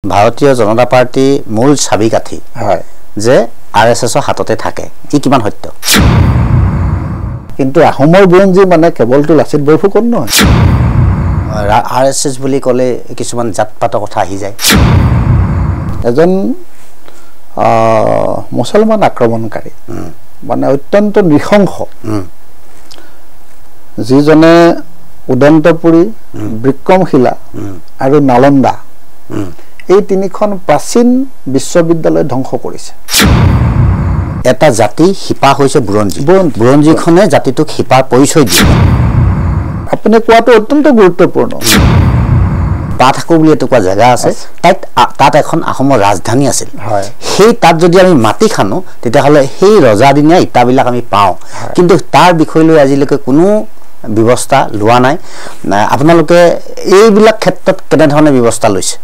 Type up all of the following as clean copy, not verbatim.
ভাৰতীয় জনতা পাৰ্টি মূল চাবিকাঠি হয় যে আৰএছএছৰ হাততে থাকে ই কিমান সত্য কিন্তু আহোমৰ বুৰঞ্জী মানে কেৱলটো লাচিত বৰফুকন নহয় আৰএছএছ বুলি ক'লে কিছুমান জাতপাতৰ কথা আহি যায় এজন মুছলমান আক্ৰমণকাৰী মানে অত্যন্ত নৃশংস যিজনে উদন্তপুৰী বিক্ৰমশিলা আৰু নালন্দা এই তিনিখন প্ৰাচীন বিশ্ববিদ্যালয় ধ্বংস কৰিছে এটা জাতি হিপা হৈছে বুৰঞ্জী বুৰঞ্জীখনে জাতিটোক হিপাৰ পৰিচয় দিয়ে আপুনি কোৱাটো অত্যন্ত গুৰুত্বপূৰ্ণ পাঠাকু বুলি এটুকুৰা জেগা আছে তাত এখন আহোমৰ ৰাজধানী আছিল হয় সেই তাত যদি আমি মাটি খানো তেতিয়াহ'লে সেই ৰজাদিনীয়া ইটাবিলাক আমি পাওঁ কিন্তু তাৰ বিষয় লৈ আজিলৈকে কোনো ব্যৱস্থা লোৱা নাই আপোনালোকে এইবিলাক ক্ষেত্ৰত কেনেধৰণে ব্যৱস্থা লৈছে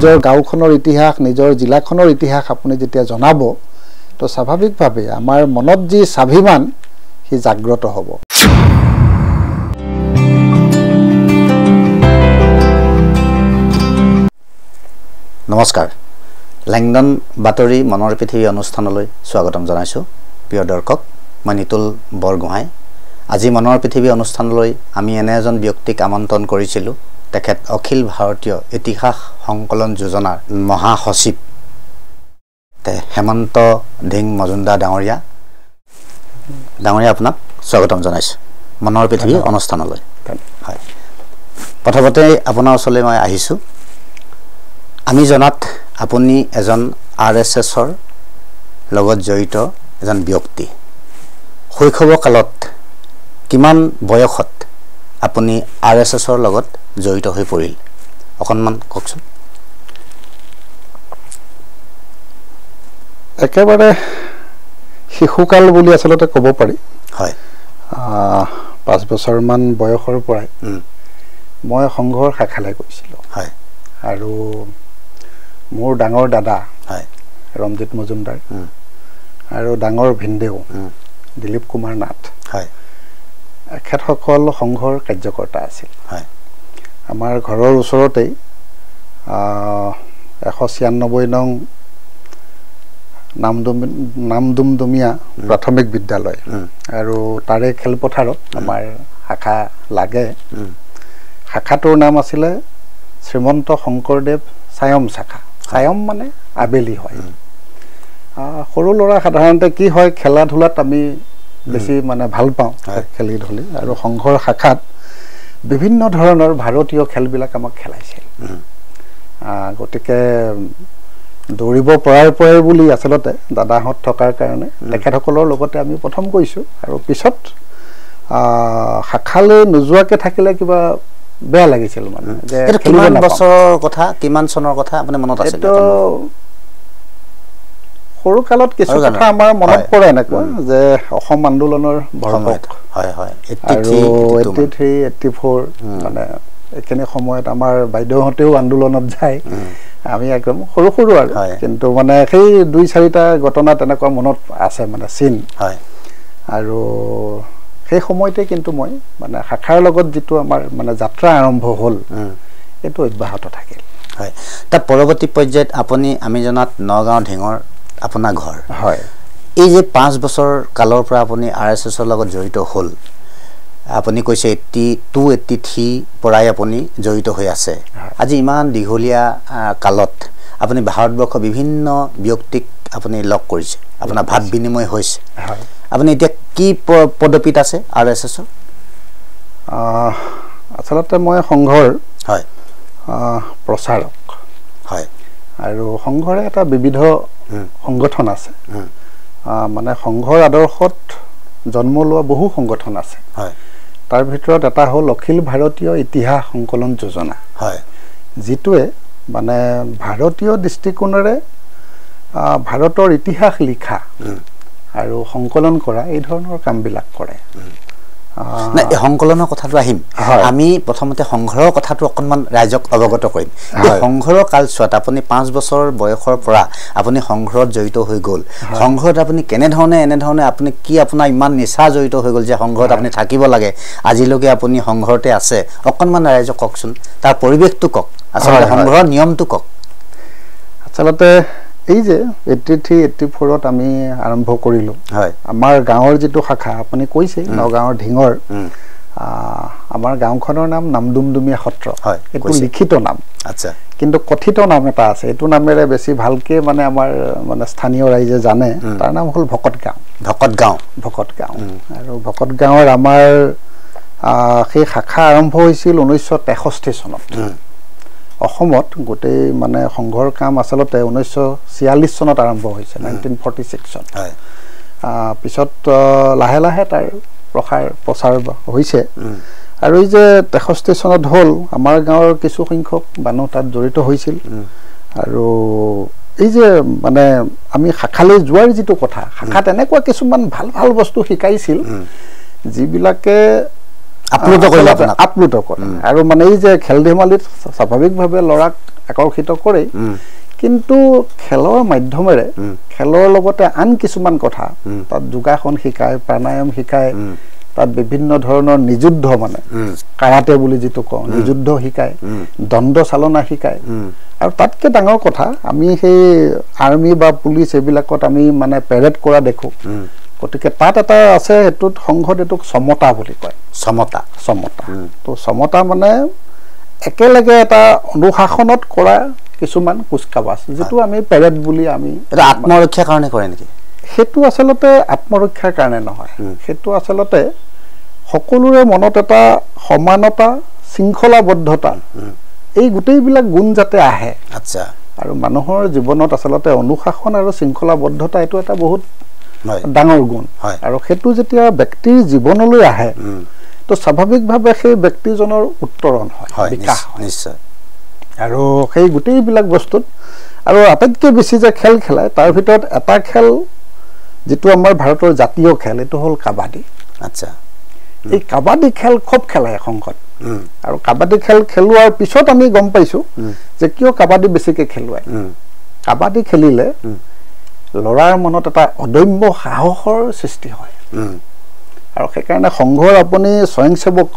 নিজৰ গাঁওখনৰ ইতিহাস নিজৰ জিলাখনৰ ইতিহাস আপুনি যেতিয়া জনাব তো স্বাভাৱিকভাৱে আমাৰ মনত যি স্বাভিমান সি জাগ্ৰত হ'ব নমস্কাৰ লেংডন বাতৰি মনৰ পৃথিৱী অনুষ্ঠানলৈ স্বাগতম জনাইছোঁ প্ৰিয় দৰ্শক মই নিতুল বৰগোহাঁই আজি মনৰ পৃথিৱী অনুষ্ঠানলৈ আমি এনে এজন ব্যক্তিক আমন্ত্ৰণ কৰিছিলোঁ তেখেত অখিল ভাৰতীয় ইতিহাস সংকলন যোজনাৰ মহাসচিব হেমন্ত ধিং মজুমদাৰ ডাঙৰীয়া আপোনাক স্বাগতম জনাইছোঁ মনৰ পৃথিৱী অনুষ্ঠানলৈ হয় প্ৰথমতে আপোনাৰ ওচৰলৈ মই আহিছোঁ আমি জনাত আপুনি এজন আৰএছএছৰ লগত জড়িত এজন ব্যক্তি শৈশৱ কালত কিমান বয়সত আপুনি আৰএছএছৰ লগত জড়িত হৈ পৰিল অকণমান কওকচোন একেবাৰে শিশুকাল বুলি আচলতে ক'ব পাৰি হয় 5 বছৰমান বয়সৰ পৰাই মই সংঘৰ শাখালৈ গৈছিলোঁ হয় আৰু মোৰ ডাঙৰ দাদা হয় ৰঞ্জিত মজুমদাৰ আৰু ডাঙৰ ভিনদেউ দিলীপ কুমাৰ নাথ হয় এখেতসকল সংঘৰ কাৰ্যকৰ্তা আছিল হয় আমাৰ ঘৰৰ ওচৰতেই 196 নং নামদুমদুমীয়া প্ৰাথমিক বিদ্যালয় আৰু তাৰে খেলপথাৰত আমাৰ শাখা লাগে শাখাটোৰ নাম আছিলে শ্ৰীমন্ত শংকৰদেৱ ছায়ম শাখা ছায়ম মানে আবেলি হয় সৰু ল'ৰা সাধাৰণতে কি হয় খেলা ধূলাত আমি বেছি মানে ভাল পাওঁ খেলি ধূলি আৰু সংঘৰ শাখাত বিভিন্ন ধৰণৰ ভাৰতীয় খেলবিলাক আমাক খেলাইছিল গতিকে দৌৰিব পৰাই বুলি আচলতে দাদাহঁত থকাৰ কাৰণে তেখেতসকলৰ লগতে আমি প্ৰথম গৈছোঁ আৰু পিছত শাখালৈ নোযোৱাকৈ থাকিলে কিবা বেয়া লাগিছিল মানে যে কিমান বছৰৰ কথা কিমান চনৰ কথা আপুনি মনত আছে সৰু কালত কিছু কথা আমাৰ মনত পৰে এনেকুৱা যে অসম আন্দোলনৰ ভৰপক হয় হয় আৰু 83 84 মানে এইখিনি সময়ত আমাৰ বাইদেউহঁতেও আন্দোলনত যায় আমি একদম সৰু আৰু কিন্তু মানে সেই 2-4টা ঘটনা তেনেকুৱা মনত আছে মানে চিন হয় আৰু সেই সময়তে কিন্তু মই মানে শাখাৰ লগত যেটো আমাৰ মানে যাত্ৰা আৰম্ভ হ'ল এটো অব্যাহত থাকিল হয় তাৰ পৰৱৰ্তী পৰ্যায়ত আপুনি আমি জনাত নগাঁও ঢিঙৰ আপোনাৰ ঘৰ হয় এই যে 5 বছৰ কালৰ পৰা আপুনি আৰএছএছৰ লগত জড়িত হ'ল আপুনি কৈছে 82 83 পৰাই আপুনি জড়িত হৈ আছে আজি ইমান দীঘলীয়া কালত আপুনি ভাৰতবৰ্ষৰ বিভিন্ন ব্যক্তিক আপুনি লগ কৰিছে আপোনাৰ ভাৱ বিনিময় হৈছে হয় আপুনি এতিয়া কি পদপিত আছে আৰএছএছৰ আচলতে মই সংঘৰ হয় প্ৰচাৰক হয় আৰু সংঘৰে এটা বিবিধ সংগঠন আছে মানে সংঘৰ আদৰ্শত জন্ম লোৱা বহু সংগঠন আছে হয় তাৰ ভিতৰত এটা হ'ল অখিল ভাৰতীয় ইতিহাস সংকলন যোজনা হয় যিটোৱে মানে ভাৰতীয় দৃষ্টিকোণেৰে ভাৰতৰ ইতিহাস লিখা আৰু সংকলন কৰা এই ধৰণৰ কামবিলাক কৰে না এই সংকলনৰ কথাটো আহিম আমি প্ৰথমতে সংঘৰৰ কথাটো অকনমান ৰাইজক অৱগত কৰিম এই সংঘৰৰ কালছোৱাত আপুনি 5 বছৰ বয়সৰ পৰা আপুনি সংঘৰত জড়িত হৈ গ'ল সংঘৰত আপুনি কেনে ধৰণে আপুনি কি আপোনাৰ ইমান নিচা জড়িত হৈ গ'ল যে সংঘৰত আপুনি থাকিব লাগে আজিলৈকে আপুনি সংঘৰতে আছে অকনমান ৰাইজক কওকচোন তাৰ পৰিৱেশটো কওক আচলতে সংঘৰৰ নিয়মটো কওক আচলতে এই যে 83-84ত আমি আৰম্ভ কৰিলো হয় আমাৰ গাঁৱৰ যেটো শাখা আপুনি কৈছে নগাঁৱৰ ঢিঙৰ আমাৰ গাঁওখনৰ নাম নামদুমদুমিয়া সত্ৰ হয় এটো লিখিত নাম আচ্ছা কিন্তু কথিত নাম এটা আছে এটো নামেৰে বেছি ভালকে মানে আমাৰ মানে স্থানীয় ৰাইজে জানে তাৰ নাম হল ভকতগাঁও আৰু ভকতগাঁৱৰ আমাৰ সেই শাখা আৰম্ভ হৈছিল 1963 চনত অসমত গোটেই মানে সংঘৰ কাম আসলতে 1946 চনত আৰম্ভ হৈছে 1946 চন হয় পিছত লাহে লাহে তাৰ প্ৰচাৰ হৈছে আৰু এই যে 63 চনত হল আমাৰ গাঁৱৰ কিছু সংখ্যক মানুহ তাত জড়িত হৈছিল আৰু এই যে মানে আমি শাখালৈ যোৱাৰ যেটো কথা শাখাত এনেকুৱা কিছুমান ভাল ভাল বস্তু শিকাইছিল যিবিলাকে আপলোড কৰে আৰু মানে এই যে খেল ধেমালিত স্বাভাৱিকভাৱে লৰাক আকৰ্ষিত কৰে কিন্তু খেলৰ মাধ্যমেৰে খেলৰ লগতে আন কিছুমান কথা তাত যোগাসন শিকায় প্ৰাণায়াম শিকায় তাত বিভিন্ন ধৰণৰ নিযুদ্ধ মানে কাৰাতে বুলি যেটো কওঁ নিযুদ্ধ শিকায় দণ্ড চালনা শিকায় আৰু তাতকে ডাঙৰ কথা আমি সেই আৰ্মি বা পুলিচ এবিলাকত আমি মানে পেৰেড কৰা দেখো গতিকে তাত এটা আছে এটোত সংঘত এটোক সমতা বুলি কয় সমতা তো সমতা মানে একেলগে এটা অনুশাসনত কৰা কিছুমান কুচকাবাজ যেটো আমি পেৰেড বুলি আমি এটা আত্মৰক্ষাৰ কাৰণে কৰে নেকি হেতু আসলতে আত্মৰক্ষাৰ কাৰণে নহয় হেতু আসলতে সকলোৰে মনত এটা সমানতা শৃংখলাবদ্ধতা এই গোটেইবিলাক গুণ যাতে আহে আচ্ছা আৰু মানুহৰ জীৱনত আসলতে অনুশাসন আৰু শৃংখলাবদ্ধতা এটো এটা বহুত ডাঙৰ গুণ আৰু হেতু যেতিয়া ব্যক্তিৰ জীৱনলৈ আহে তো স্বাভাৱিকভাৱে সেই ব্যক্তিজনৰ উত্তৰণ হয় বিকাশ নিশ্চয় আৰু সেই গোটেইবিলাক বস্তুত আৰু আটাইতকৈ বেছি যে খেল খেলায় তাৰ ভিতৰত এটা খেল যেটো আমাৰ ভাৰতৰ জাতীয় খেল এটো হল কাবাডী আচ্ছা এই কাবাডী খেল খুব খেলায় সংঘত আৰু কাবাডী খেল খেলুৱাৰ পিছত আমি গম পাইছো যে কিয় কাবাডী বেছিকে খেলুৱায় কাবাডী খেলিলে লৰাৰ মনত এটা অদম্য সাহসৰ সৃষ্টি হয় আৰু সেইকাৰণে সংঘৰ আপুনি স্বয়ংসেৱক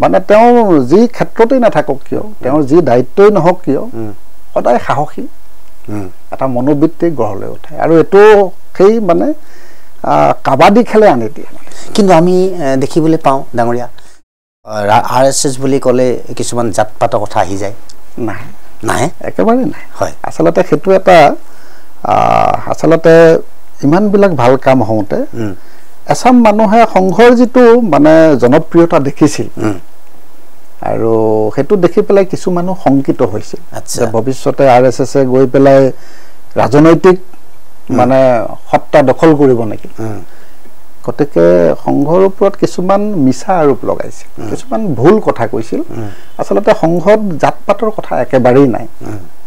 মানে তেওঁ যি ক্ষেত্ৰতে নাথাকক কিয় তেওঁৰ যি দায়িত্বই নহওক কিয় সদায় সাহসী এটা মনোবৃত্তি গঢ় লৈ উঠে আৰু এটো সেই মানে কাবাডী খেলে আনি দিয়ে কিন্তু আমি দেখিবলৈ পাওঁ ডাঙৰীয়া আৰএছএছ বুলি ক'লে কিছুমান জাতপাতৰ কথা আহি যায় নাই একেবাৰে নাই হয় আসলতে হেতু এটা আসলতে ইমান বিলাক ভাল কাম হওঁতে এছাম মানুহে সংঘৰ যেটো মানে জনপ্ৰিয়তা দেখিছিল আৰু হেতু দেখি পেলাই কিছু মানুহ সংকিত হৈছিল যে ভৱিষ্যতে আৰএছএছ এ গৈ পেলাই ৰাজনৈতিক মানে সত্তা দখল কৰিব নেকি গতিকে সংঘৰ ওপৰত কিছুমান মিছা আৰোপ লগাইছিল কিছুমান ভুল কথা কৈছিল আসলতে সংঘত জাতপাতৰ কথা একেবাৰেই নাই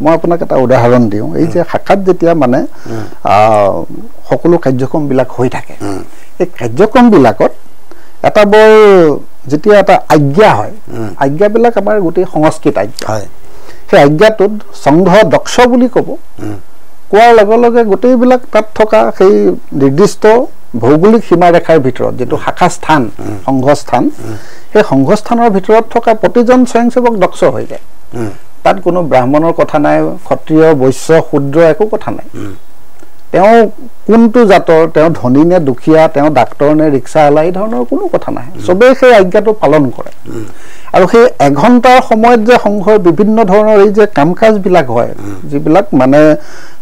মই আপোনাক এটা উদাহৰণ দিওঁ এই যে শাখাত যেতিয়া মানে সকলো কাৰ্যক্ৰম বিলাক হৈ থাকে এই কাৰ্যক্ৰম বিলাকত এটা বৰ যেতিয়া এটা আজ্ঞা হয় আজ্ঞাবিলাক আমাৰ গোটেই সংস্কৃত আজ্ঞা হয় সেই আজ্ঞাটোত সংঘ দক্ষ বুলি ক'ব কোৱাৰ লগে লগে গোটেইবিলাক তাত থকা সেই নিৰ্দিষ্ট ভৌগোলিক সীমাৰেখাৰ ভিতৰত যেটো শাখা স্থান সংঘস্থান সেই সংঘস্থানৰ ভিতৰত থকা প্ৰতিজন স্বয়ংসেৱক দক্ষ হৈ যায় তাত কোনো ব্ৰাহ্মণৰ কথা নাই ক্ষত্ৰিয় বৈশ্য শূদ্ৰ একো কথা নাই তেওঁ কোনটো জাতৰ তেওঁ ধনী নে দুখীয়া তেওঁ ডাক্তৰ নে ৰিক্সাৱালা এই ধৰণৰ কোনো কথা নাই সবে সেই আজ্ঞাটো পালন কৰে আৰু সেই 1 ঘণ্টাৰ সময়ত যে সংঘৰ বিভিন্ন ধৰণৰ এই যে কামকাজ বিলাক হয় যিবিলাক মানে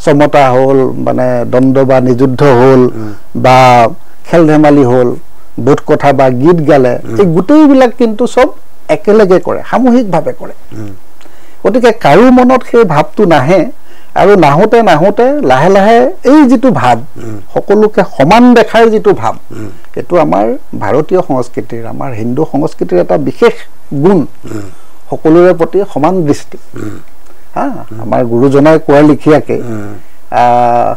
সমতা হল মানে দণ্ড বা নিযুদ্ধ হল বা খেল ধেমালি হল বোধ কথা বা গীত গালে এই গোটেইবিলাক কিন্তু সব একেলগে কৰে সামূহিকভাৱে কৰে গতিকে কাৰো মনত সেই ভাৱটো নাহে আৰু নাহোতে লাহে লাহে এই যেটো ভাব সকলোকে সমান দেখাৰ যেটো ভাব এটো আমাৰ ভাৰতীয় সংস্কৃতিৰ আমাৰ হিন্দু সংস্কৃতিৰ এটা বিশেষ গুণ সকলোৰে প্ৰতি সমান দৃষ্টি আমাৰ গুৰুজনাই কোৱাৰ লিখিয়াকে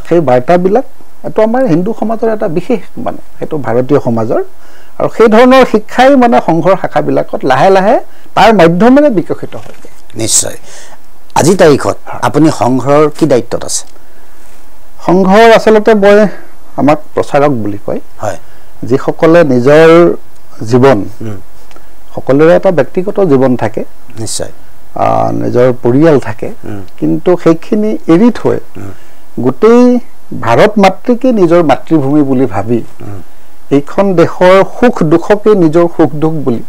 সেই বাৰ্তাবিলাক এটো আমাৰ হিন্দু সমাজৰ এটা বিশেষ মানে এটো ভাৰতীয় সমাজৰ আৰু সেই ধৰণৰ শিক্ষাই মানে সংঘৰ শাখাবিলাকত লাহে লাহে তাৰ মাধ্যমেৰে বিকশিত হয় নিশ্চয় আজি তাৰিখত আপুনি সংঘৰ কি দায়িত্বত আছে সংঘৰ আচলতে মই আমাক প্ৰচাৰক বুলি কয় হয় যিসকলে নিজৰ জীৱন সকলোৰে এটা ব্যক্তিগত জীৱন থাকে নিশ্চয় নিজৰ পৰিয়াল থাকে কিন্তু সেইখিনি এৰি থৈ গোটেই ভাৰত মাতৃকে নিজৰ মাতৃভূমি বুলি ভাবি এইখন দেশৰ সুখ দুখকে নিজৰ সুখ দুখ বুলি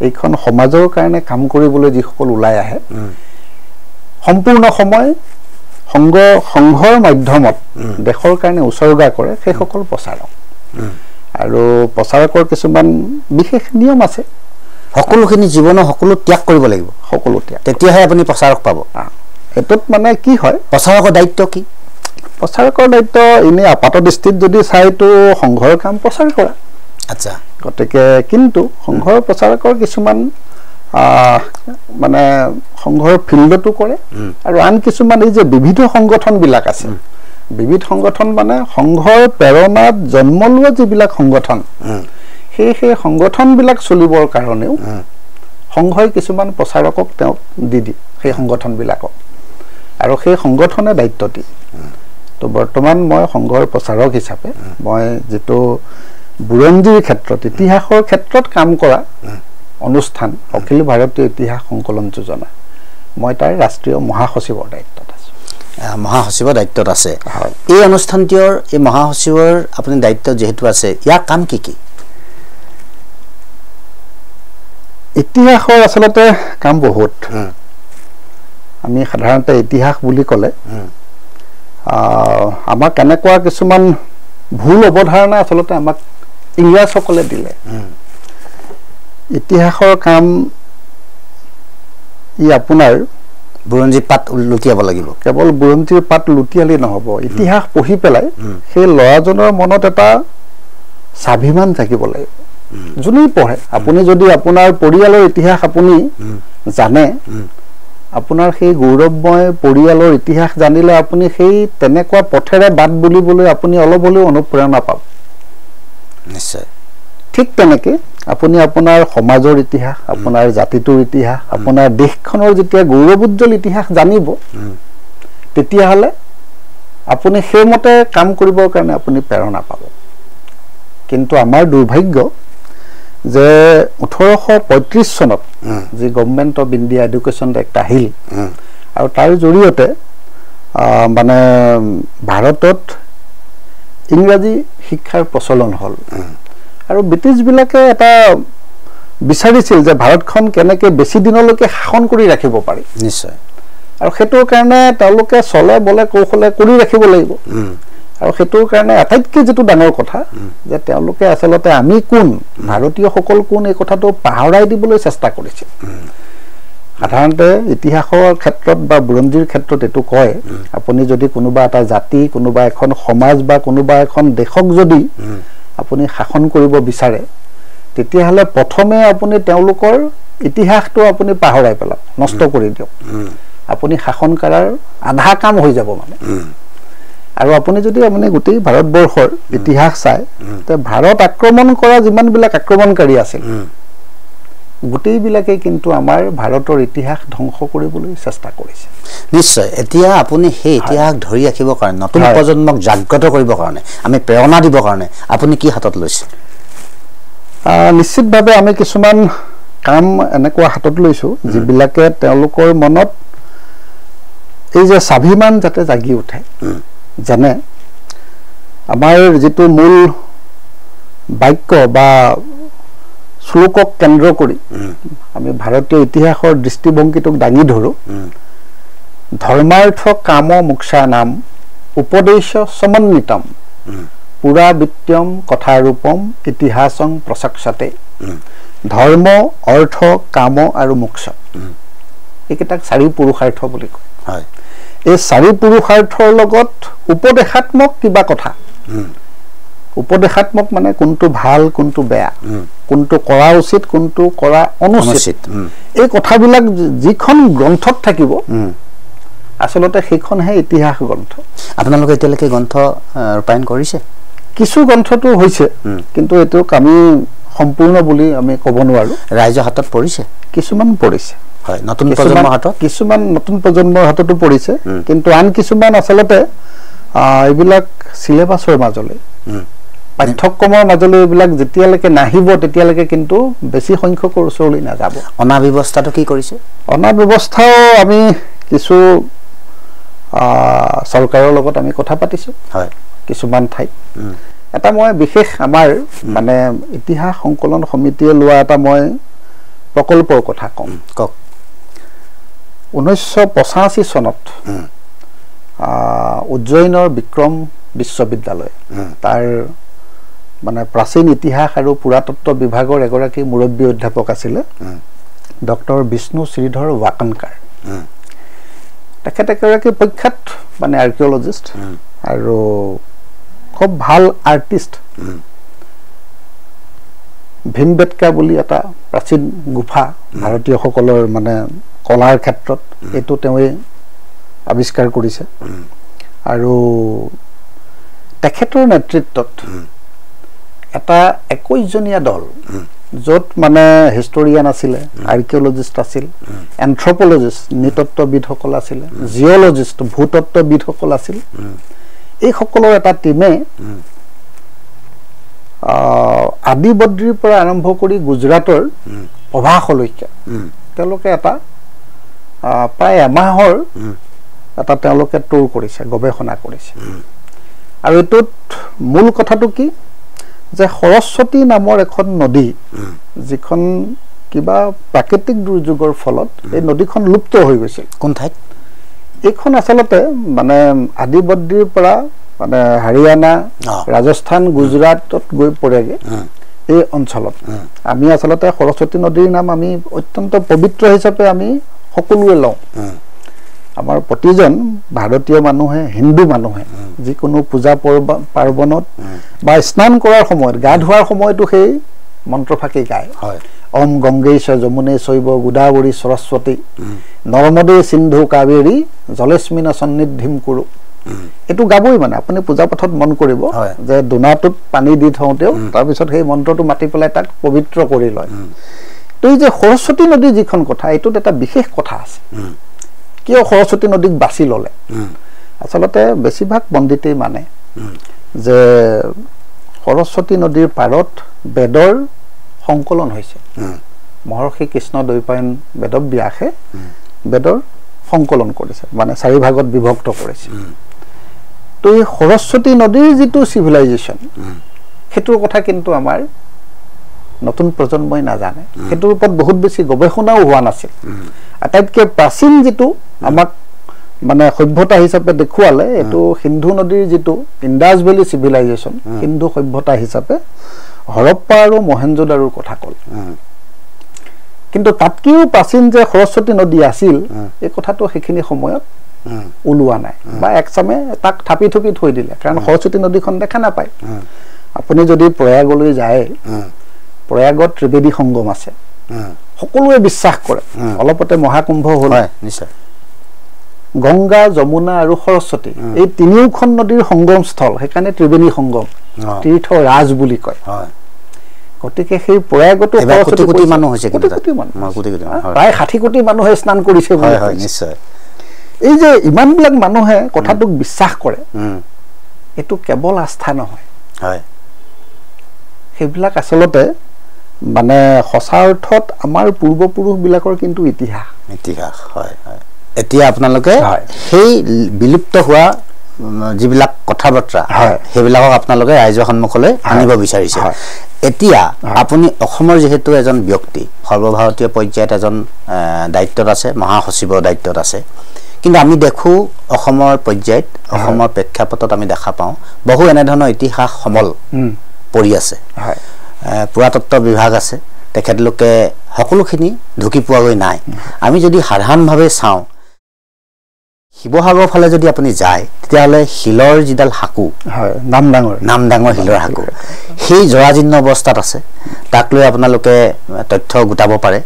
এইখন সমাজৰ কাৰণে কাম কৰিবলৈ যিসকল ওলাই আহে সম্পূৰ্ণ সময় সংঘৰ মাধ্যমত দেশৰ কাৰণে উৎসৰ্গা কৰে সেইসকল প্ৰচাৰক আৰু প্ৰচাৰকৰ কিছুমান বিশেষ নিয়ম আছে সকলোখিনি জীৱনৰ সকলো ত্যাগ কৰিব লাগিব সকলো ত্যাগ তেতিয়াহে আপুনি প্ৰচাৰক পাব এটোত মানে কি হয় প্ৰচাৰকৰ দায়িত্ব কি প্ৰচাৰকৰ দায়িত্ব এনে আপাত দৃষ্টিত যদি চাইতো সংঘৰ কাম প্ৰচাৰ কৰা আচ্ছা গতিকে কিন্তু সংঘৰ প্ৰচাৰকৰ কিছুমান মানে সংঘৰ ফিল্ডতো কৰে আৰু আন কিছুমান এই যে বিবিধ সংগঠনবিলাক আছে বিবিধ সংগঠন মানে সংঘৰ প্ৰেৰণাত জন্ম লোৱা যিবিলাক সংগঠন সেই সংগঠনবিলাক চলিবৰ কাৰণেও সংঘই কিছুমান প্ৰচাৰকক তেওঁ দি সেই সংগঠনবিলাকক আৰু সেই সংগঠনে দায়িত্ব দিয়ে তো বৰ্তমান মই সংঘৰ প্ৰচাৰক হিচাপে মই যেটো বুৰঞ্জীৰ ক্ষেত্ৰত ইতিহাসৰ ক্ষেত্ৰত কাম কৰা অনুষ্ঠান অখিল ভাৰতীয় ইতিহাস সংকলন যোজনা মই তাৰ ৰাষ্ট্ৰীয় মহাসচিবৰ দায়িত্বত আছো মহাসচিবৰ দায়িত্বত আছে এই অনুষ্ঠানটিৰ এই মহাসচিবৰ আপুনি দায়িত্ব যেহেতু আছে ইয়াৰ কাম কি কি ইতিহাসৰ আচলতে কাম বহুত আমি সাধাৰণতে ইতিহাস বুলি ক'লে আমাক এনেকুৱা কিছুমান ভুল অৱধাৰণা আচলতে আমাক ইংৰাজসকলে দিলে ইতিহাসৰ কাম ই আপোনাৰ বুৰঞ্জী পাত লুটিয়াব লাগিব কেৱল বুৰঞ্জীৰ পাত লুটিয়ালি নহব ইতিহাস পঢ়ি পেলাই সেই ল'ৰাজনৰ মনত এটা স্বাভিমান থাকিব লাগিব যোনেই পঢ়ে আপুনি যদি আপোনাৰ পৰিয়ালৰ ইতিহাস আপুনি জানে আপোনাৰ সেই গৌৰৱময় পৰিয়ালৰ ইতিহাস জানিলে আপুনি সেই তেনেকুৱা পথেৰে বাট বুলিবলৈ আপুনি অলপ হ'লেও অনুপ্ৰেৰণা পাব নিশ্চয় ঠিক তেনেকে আপুনি আপোনাৰ সমাজৰ ইতিহাস আপোনাৰ জাতিটোৰ ইতিহাস আপোনাৰ দেশখনৰ যেতিয়া গৌৰৱোজ্জ্বল ইতিহাস জানিব তেতিয়াহ'লে আপুনি সেইমতে কাম কৰিবৰ কাৰণে আপুনি প্ৰেৰণা পাব কিন্তু আমাৰ দুৰ্ভাগ্য যে 1835 চনত যি government of India education act আহিল আৰু তাৰ জৰিয়তে মানে ভাৰতত ইংৰাজী শিক্ষাৰ প্ৰচলন হ'ল আৰু ব্ৰিটিছবিলাকে এটা বিচাৰিছিল যে ভাৰতখন কেনেকৈ বেছি দিনলৈকে শাসন কৰি ৰাখিব পাৰি নিশ্চয় আৰু সেইটোৰ কাৰণে তেওঁলোকে চলে বলে কৌশলে কৰি ৰাখিব লাগিব আৰু সেইটোৰ কাৰণে আটাইতকৈ যেটো ডাঙৰ কথা যে তেওঁলোকে আচলতে আমি কোন ভাৰতীয়সকল কোন এই কথাটো পাহৰাই দিবলৈ চেষ্টা কৰিছিল সাধাৰণতে ইতিহাসৰ ক্ষেত্ৰত বা বুৰঞ্জীৰ ক্ষেত্ৰত এটো কয় আপুনি যদি কোনোবা এটা জাতি কোনোবা এখন সমাজ বা কোনোবা এখন দেশক যদি আপুনি শাসন কৰিব বিচাৰে তেতিয়াহ'লে প্ৰথমে আপুনি তেওঁলোকৰ ইতিহাসটো আপুনি পাহৰাই পেলাওক নষ্ট কৰি দিয়ক আপুনি শাসন কৰাৰ আধা কাম হৈ যাব মানে আৰু আপুনি যদি আপুনি গোটেই ভাৰতবৰ্ষৰ ইতিহাস চাই তে ভাৰত আক্ৰমণ কৰা যিমানবিলাক আক্ৰমণকাৰী আছিল গোটেইবিলাকে কিন্তু আমাৰ ভাৰতৰ ইতিহাস ধ্বংস কৰিবলৈ চেষ্টা কৰিছে নিশ্চয় এতিয়া আপুনি সেই ইতিহাস ধৰি ৰাখিবৰ কাৰণে নতুন প্ৰজন্মক জাগ্ৰত কৰিবৰ কাৰণে আমি প্ৰেৰণা দিবৰ কাৰণে আপুনি কি হাতত লৈছে নিশ্চিতভাৱে আমি কিছুমান কাম এনেকুৱা হাতত লৈছো যিবিলাকে তেওঁলোকৰ মনত এই যে স্বাভিমান যাতে জাগি উঠে যেনে আমাৰ যেটো মূল বাক্য বা শ্লোকক কেন্দ্ৰ কৰি আমি ভাৰতীয় ইতিহাসৰ দৃষ্টিভংগীটোক দাঙি ধৰো ধৰ্মাৰ্থ কাম মোক্ষা নাম উপদেশ সমন্বিতম পুৰা বিত্যম কথাৰূপম ইতিহাসং প্ৰচক্ষতে ধৰ্ম অৰ্থ কাম আৰু মোক্ষ এইকেইটাক চাৰি পুৰুষাৰ্থ বুলি কয় হয় এই চাৰি পুৰুষাৰ্থৰ লগত উপদেশাত্মক কিবা কথা উপদেশাত্মক মানে কোনটো ভাল কোনটো বেয়া কোনটো কৰা উচিত কোনটো কৰা অনুচিত এই কথাবিলাক যিখন গ্ৰন্থত থাকিব আসলতে সেইখনহে ইতিহাস গ্ৰন্থ আপোনালোকে এতিয়ালৈকে গ্ৰন্থ ৰূপায়ণ কৰিছে কিছু গ্ৰন্থটো হৈছে কিন্তু এটোক আমি সম্পূৰ্ণ বুলি আমি ক'ব নোৱাৰো ৰাইজৰ হাতত পৰিছে কিছুমান পৰিছে হয় নতুন প্ৰজন্মৰ হাতত কিছুমান নতুন প্ৰজন্মৰ হাততো পৰিছে কিন্তু আন কিছুমান আচলতে এইবিলাক সিলেবাছৰ মাজলৈ পাঠ্যক্ৰমৰ মাজলৈ এইবিলাক যেতিয়ালৈকে নাহিব তেতিয়ালৈকে কিন্তু বেছি সংখ্যকৰ ওচৰলৈ নাযাব অনা ব্যৱস্থাটো কি কৰিছে অনা ব্যৱস্থাও আমি কিছু চৰকাৰৰ লগত আমি কথা পাতিছো হয় কিছুমান ঠাইত এটা মই বিশেষ আমাৰ মানে ইতিহাস সংকলন সমিতিয়ে লোৱা এটা মই প্ৰকল্পৰ কথা কম কক 1985 চনত উজ্জয়িনৰ বিক্ৰম বিশ্ববিদ্যালয় তাৰ মানে প্ৰাচীন ইতিহাস আৰু পুৰাতত্ত্ব বিভাগৰ এগৰাকী মুৰব্বী অধ্যাপক আছিলে ডক্টৰ বিষ্ণু শ্ৰীধৰ ৱাকনকাৰ তেখেতে এগৰাকী প্ৰখ্যাত মানে আৰ্কিঅলজিষ্ট আৰু খুব ভাল আৰ্টিষ্ট ভীমবেটকা বুলি এটা প্ৰাচীন গুফা ভাৰতীয়সকলৰ মানে কলাৰ ক্ষেত্ৰত এইটো তেওঁৱে আৱিষ্কাৰ কৰিছে আৰু তেখেতৰ নেতৃত্বত এটা 21 জনীয়া দল য'ত মানে হিষ্টৰিয়ান আছিলে আৰ্কিঅলজিষ্ট আছিল এন্থ্ৰপলজিষ্ট নৃতত্ত্ববিদসকল আছিলে জিঅ'লজিষ্ট ভূতত্ত্ববিদসকল আছিল এই সকলৰ এটা টিমে আদিবদ্ৰীৰ পৰা আৰম্ভ কৰি গুজৰাটৰ প্ৰভাসলৈকে তেওঁলোকে এটা প্ৰায় এমাহৰ এটা তেওঁলোকে টুৰ কৰিছে গৱেষণা কৰিছে আৰু এইটোত মূল কথাটো কি যে সৰস্বতী নামৰ এখন নদী যিখন কিবা প্ৰাকৃতিক দুৰ্যোগৰ ফলত এই নদীখন লুপ্ত হৈ গৈছিল কোন ঠাইত এইখন আচলতে মানে আদিবদ্ৰীৰ পৰা মানে হাৰিয়ানা ৰাজস্থান গুজৰাটত গৈ পৰেগে এই অঞ্চলত আমি আচলতে সৰস্বতী নদীৰ নাম আমি অত্যন্ত পবিত্ৰ হিচাপে আমি সকলোৱে লওঁ আমাৰ প্ৰতিজন ভাৰতীয় মানুহে হিন্দু মানুহে যিকোনো পূজা পাৰ্বণত বা স্নান কৰাৰ সময়ত গা ধোৱাৰ সময়তো সেই মন্ত্ৰফাকি গায় ওম গংগেশ যমুনে চৈব গোদাবৰী সৰস্বতী নৰ্মদে সিন্ধু কাবেৰী জলেস্মিন সন্নিধিম কুৰু এটো গাবই মানে আপুনি পূজা পাঠত মন কৰিব যে দুনাটোত পানী দি থওঁতেও তাৰ পিছত সেই মন্ত্ৰটো মাতি পেলাই তাক পবিত্ৰ কৰি লয় তো এই যে সৰস্বতী নদী যিখন কথা এটোত এটা বিশেষ কথা আছে কিয় সৰস্বতী নদীক বাছি ললে আচলতে বেছিভাগ পণ্ডিতেই মানে যে সৰস্বতী নদীৰ পাৰত বেদৰ সংকলন হৈছে মহৰ্ষি কৃষ্ণ দ্বৈপায়ন বেদব্যাসে বেদৰ সংকলন কৰিছে মানে চাৰি ভাগত বিভক্ত কৰিছে তো এই সৰস্বতী নদীৰ যিটো সিভিলাইজেশ্যন হেতুৰ কথা কিন্তু আমাৰ নতুন প্ৰজন্মই নাজানে হেতুৰ ওপৰত বহুত বেছি গৱেষণাও হোৱা নাছিল আটাইতকৈ প্ৰাচীন যিটো আমাক মানে সভ্যতা হিচাপে দেখুৱালে এটো সিন্ধু নদীৰ যিটো ইন্দাস ভেলী সিভিলাইজেশ্যন হিন্দু সভ্যতা হিচাপে হৰপ্পা আৰু মহেঞ্জোদাৰোৰ কথা কল কিন্তু তাতকিও প্ৰাচীন যে সৰস্বতী নদী আছিল এই কথাটো সেইখিনি সময়ত ওলোৱা নাই বা একচামে তাক থাপি থুপি থৈ দিলে কাৰণ সৰস্বতী নদীখন দেখা নাপায় আপুনি যদি প্ৰয়াগলৈ যায় প্ৰয়াগত ত্ৰিবেদী সংগম আছে সকলোৱে বিশ্বাস কৰে অলপতে মহাকুম্ভ হ'ল নিশ্চয় গংগা যমুনা আৰু সৰস্বতী এই তিনিওখন নদীৰ সংগমস্থল সেইকাৰণে ত্ৰিবেণী সংগম তীৰ্থ ৰাজ বুলি কয় গতিকে সেই প্ৰয়াগতো কোটি কোটি মানুহ হৈছে প্ৰায় 60 কোটি মানুহে স্নান কৰিছে নিশ্চয় এই যে ইমানবিলাক মানুহে কথাটোক বিশ্বাস কৰে এটো কেৱল আস্থা নহয় সেইবিলাক আচলতে মানে সঁচা অৰ্থত আমাৰ পূৰ্বপুৰুষবিলাকৰ কিন্তু ইতিহাস হয় এতিয়া আপোনালোকে সেই বিলুপ্ত হোৱা যিবিলাক কথা বতৰা সেইবিলাকক আপোনালোকে ৰাইজৰ সন্মুখলৈ আনিব বিচাৰিছে এতিয়া আপুনি অসমৰ যেহেতু এজন ব্যক্তি সৰ্বভাৰতীয় পৰ্যায়ত এজন দায়িত্বত আছে মহাসচিবৰ দায়িত্বত আছে কিন্তু আমি দেখো অসমৰ পৰ্যায়ত অসমৰ প্ৰেক্ষাপটত আমি দেখা পাওঁ বহু এনে ধৰণৰ ইতিহাস সমল পৰি আছে পুৰাতত্ত্ব বিভাগ আছে তেখেতলোকে সকলোখিনি ঢুকি পোৱাগৈ নাই আমি যদি সাধাৰণভাৱে চাওঁ শিৱসাগৰ ফালে যদি আপুনি যায় তেতিয়াহ'লে শিলৰ যিডাল হাকু নাম ডাঙৰ শিলৰ হাকু সেই জৰাজীৰ্ণ অৱস্থাত আছে তাক লৈ আপোনালোকে তথ্য গোটাব পাৰে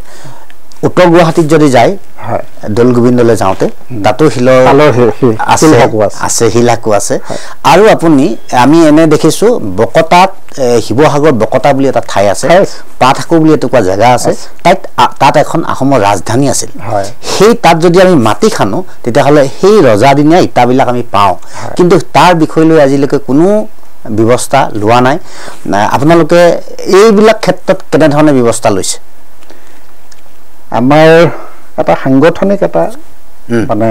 উত্তৰ গুৱাহাটীত যদি যায় দৌল গোবিন্দলৈ যাওঁতে তাতো শিলৰ আছে শিলাকো আছে আৰু আমি এনে দেখিছোঁ বকতাত শিৱসাগৰ বকতা বুলি এটা ঠাই আছে পাঠাকো বুলি এটুকুৰা জেগা আছে তাত এখন আহোমৰ ৰাজধানী আছিল সেই তাত যদি আমি মাটি খানো তেতিয়াহ'লে সেই ৰজাদিনীয়া ইটাবিলাক আমি পাওঁ কিন্তু তাৰ বিষয় লৈ আজিলৈকে কোনো ব্যৱস্থা লোৱা নাই আপোনালোকে এইবিলাক ক্ষেত্ৰত কেনেধৰণে ব্যৱস্থা লৈছে আমাৰ এটা সাংগঠনিক এটা মানে